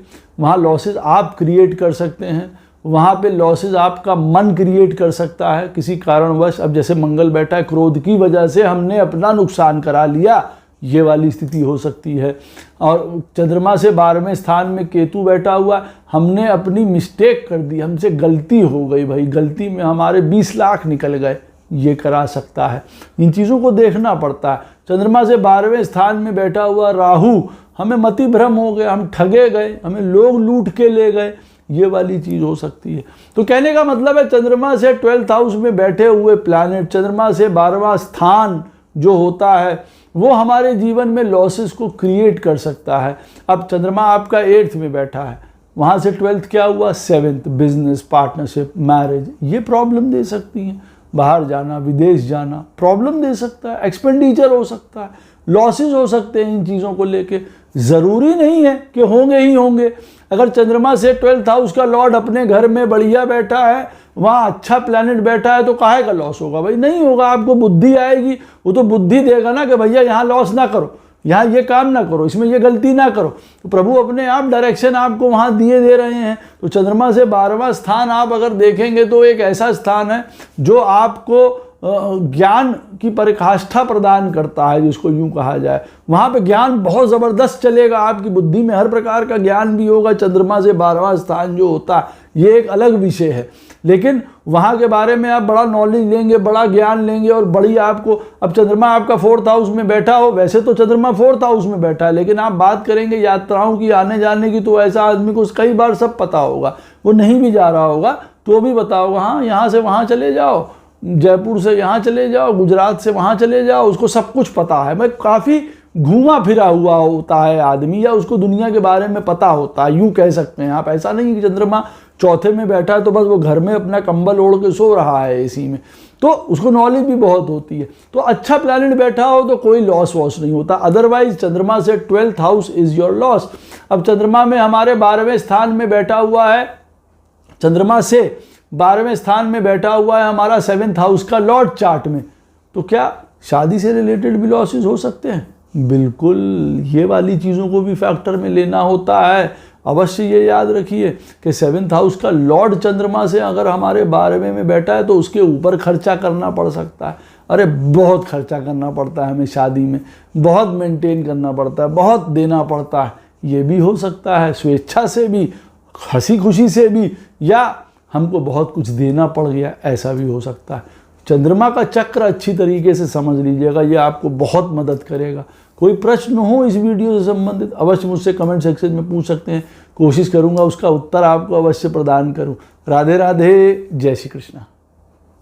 वहाँ लॉसेस आप क्रिएट कर सकते हैं, वहाँ पे लॉसेस आपका मन क्रिएट कर सकता है किसी कारणवश। अब जैसे मंगल बैठा है, क्रोध की वजह से हमने अपना नुकसान करा लिया, ये वाली स्थिति हो सकती है। और चंद्रमा से 12वें स्थान में केतु बैठा हुआ, हमने अपनी मिस्टेक कर दी, हमसे गलती हो गई भाई, गलती में हमारे 20 लाख निकल गए, ये करा सकता है। इन चीज़ों को देखना पड़ता है। चंद्रमा से 12वें स्थान में बैठा हुआ राहु, हमें मति भ्रम हो गया, हम ठगे गए, हमें लोग लूट के ले गए, ये वाली चीज़ हो सकती है। तो कहने का मतलब है चंद्रमा से 12th हाउस में बैठे हुए प्लैनेट, चंद्रमा से 12वां स्थान जो होता है वो हमारे जीवन में लॉसेस को क्रिएट कर सकता है। अब चंद्रमा आपका 8th में बैठा है, वहाँ से 12th क्या हुआ, 7th, बिजनेस, पार्टनरशिप, मैरिज, ये प्रॉब्लम दे सकती हैं। बाहर जाना, विदेश जाना प्रॉब्लम दे सकता है, एक्सपेंडिचर हो सकता है, लॉसेस हो सकते हैं। इन चीज़ों को लेके ज़रूरी नहीं है कि होंगे ही होंगे। अगर चंद्रमा से 12th हाउस का लॉर्ड अपने घर में बढ़िया बैठा है, वहाँ अच्छा प्लैनेट बैठा है, तो काहे का लॉस होगा भाई, नहीं होगा। आपको बुद्धि आएगी, वो तो बुद्धि देगा ना कि भैया यहाँ लॉस ना करो, यहाँ ये काम ना करो, इसमें ये गलती ना करो। तो प्रभु अपने आप डायरेक्शन आपको वहाँ दिए दे रहे हैं। तो चंद्रमा से 12वां स्थान आप अगर देखेंगे तो एक ऐसा स्थान है जो आपको ज्ञान की परिकाष्ठा प्रदान करता है, जिसको यूँ कहा जाए। वहाँ पे ज्ञान बहुत ज़बरदस्त चलेगा, आपकी बुद्धि में हर प्रकार का ज्ञान भी होगा। चंद्रमा से 12वां स्थान जो होता है ये एक अलग विषय है, लेकिन वहाँ के बारे में आप बड़ा नॉलेज लेंगे, बड़ा ज्ञान लेंगे और बड़ी आपको। अब चंद्रमा आपका 4th हाउस में बैठा हो, वैसे तो चंद्रमा 4th हाउस में बैठा है, लेकिन आप बात करेंगे यात्राओं की, आने जाने की, तो ऐसा आदमी को कई बार सब पता होगा। वो नहीं भी जा रहा होगा तो भी पता होगा, हाँ यहाँ से वहाँ चले जाओ, जयपुर से यहाँ चले जाओ, गुजरात से वहाँ चले जाओ, उसको सब कुछ पता है। मैं काफ़ी घूमा फिरा हुआ होता है आदमी, या उसको दुनिया के बारे में पता होता है, यूँ कह सकते हैं आप। ऐसा नहीं कि चंद्रमा 4th में बैठा है तो बस वो घर में अपना कंबल ओढ़ के सो रहा है एसी में, तो उसको नॉलेज भी बहुत होती है। तो अच्छा प्लैनेट बैठा हो तो कोई लॉस वॉस नहीं होता। अदरवाइज चंद्रमा से 12th house is your loss. अब चंद्रमा में हमारे 12वें स्थान में बैठा हुआ है, चंद्रमा से 12वें स्थान में बैठा हुआ है हमारा 7th हाउस का लॉर्ड चार्ट में, तो क्या शादी से रिलेटेड भी लॉसेस हो सकते हैं? बिल्कुल, ये वाली चीज़ों को भी फैक्टर में लेना होता है। अवश्य ये याद रखिए कि 7th हाउस का लॉर्ड चंद्रमा से अगर हमारे 12वें में बैठा है तो उसके ऊपर खर्चा करना पड़ सकता है। अरे बहुत खर्चा करना पड़ता है हमें शादी में, बहुत मेंटेन करना पड़ता है, बहुत देना पड़ता है, ये भी हो सकता है। स्वेच्छा से भी, हंसी खुशी से भी, या हमको बहुत कुछ देना पड़ गया, ऐसा भी हो सकता है। चंद्रमा का चक्र अच्छी तरीके से समझ लीजिएगा, ये आपको बहुत मदद करेगा। कोई प्रश्न हो इस वीडियो से संबंधित अवश्य मुझसे कमेंट सेक्शन में पूछ सकते हैं, कोशिश करूंगा उसका उत्तर आपको अवश्य प्रदान करूं। राधे राधे, जय श्री कृष्णा।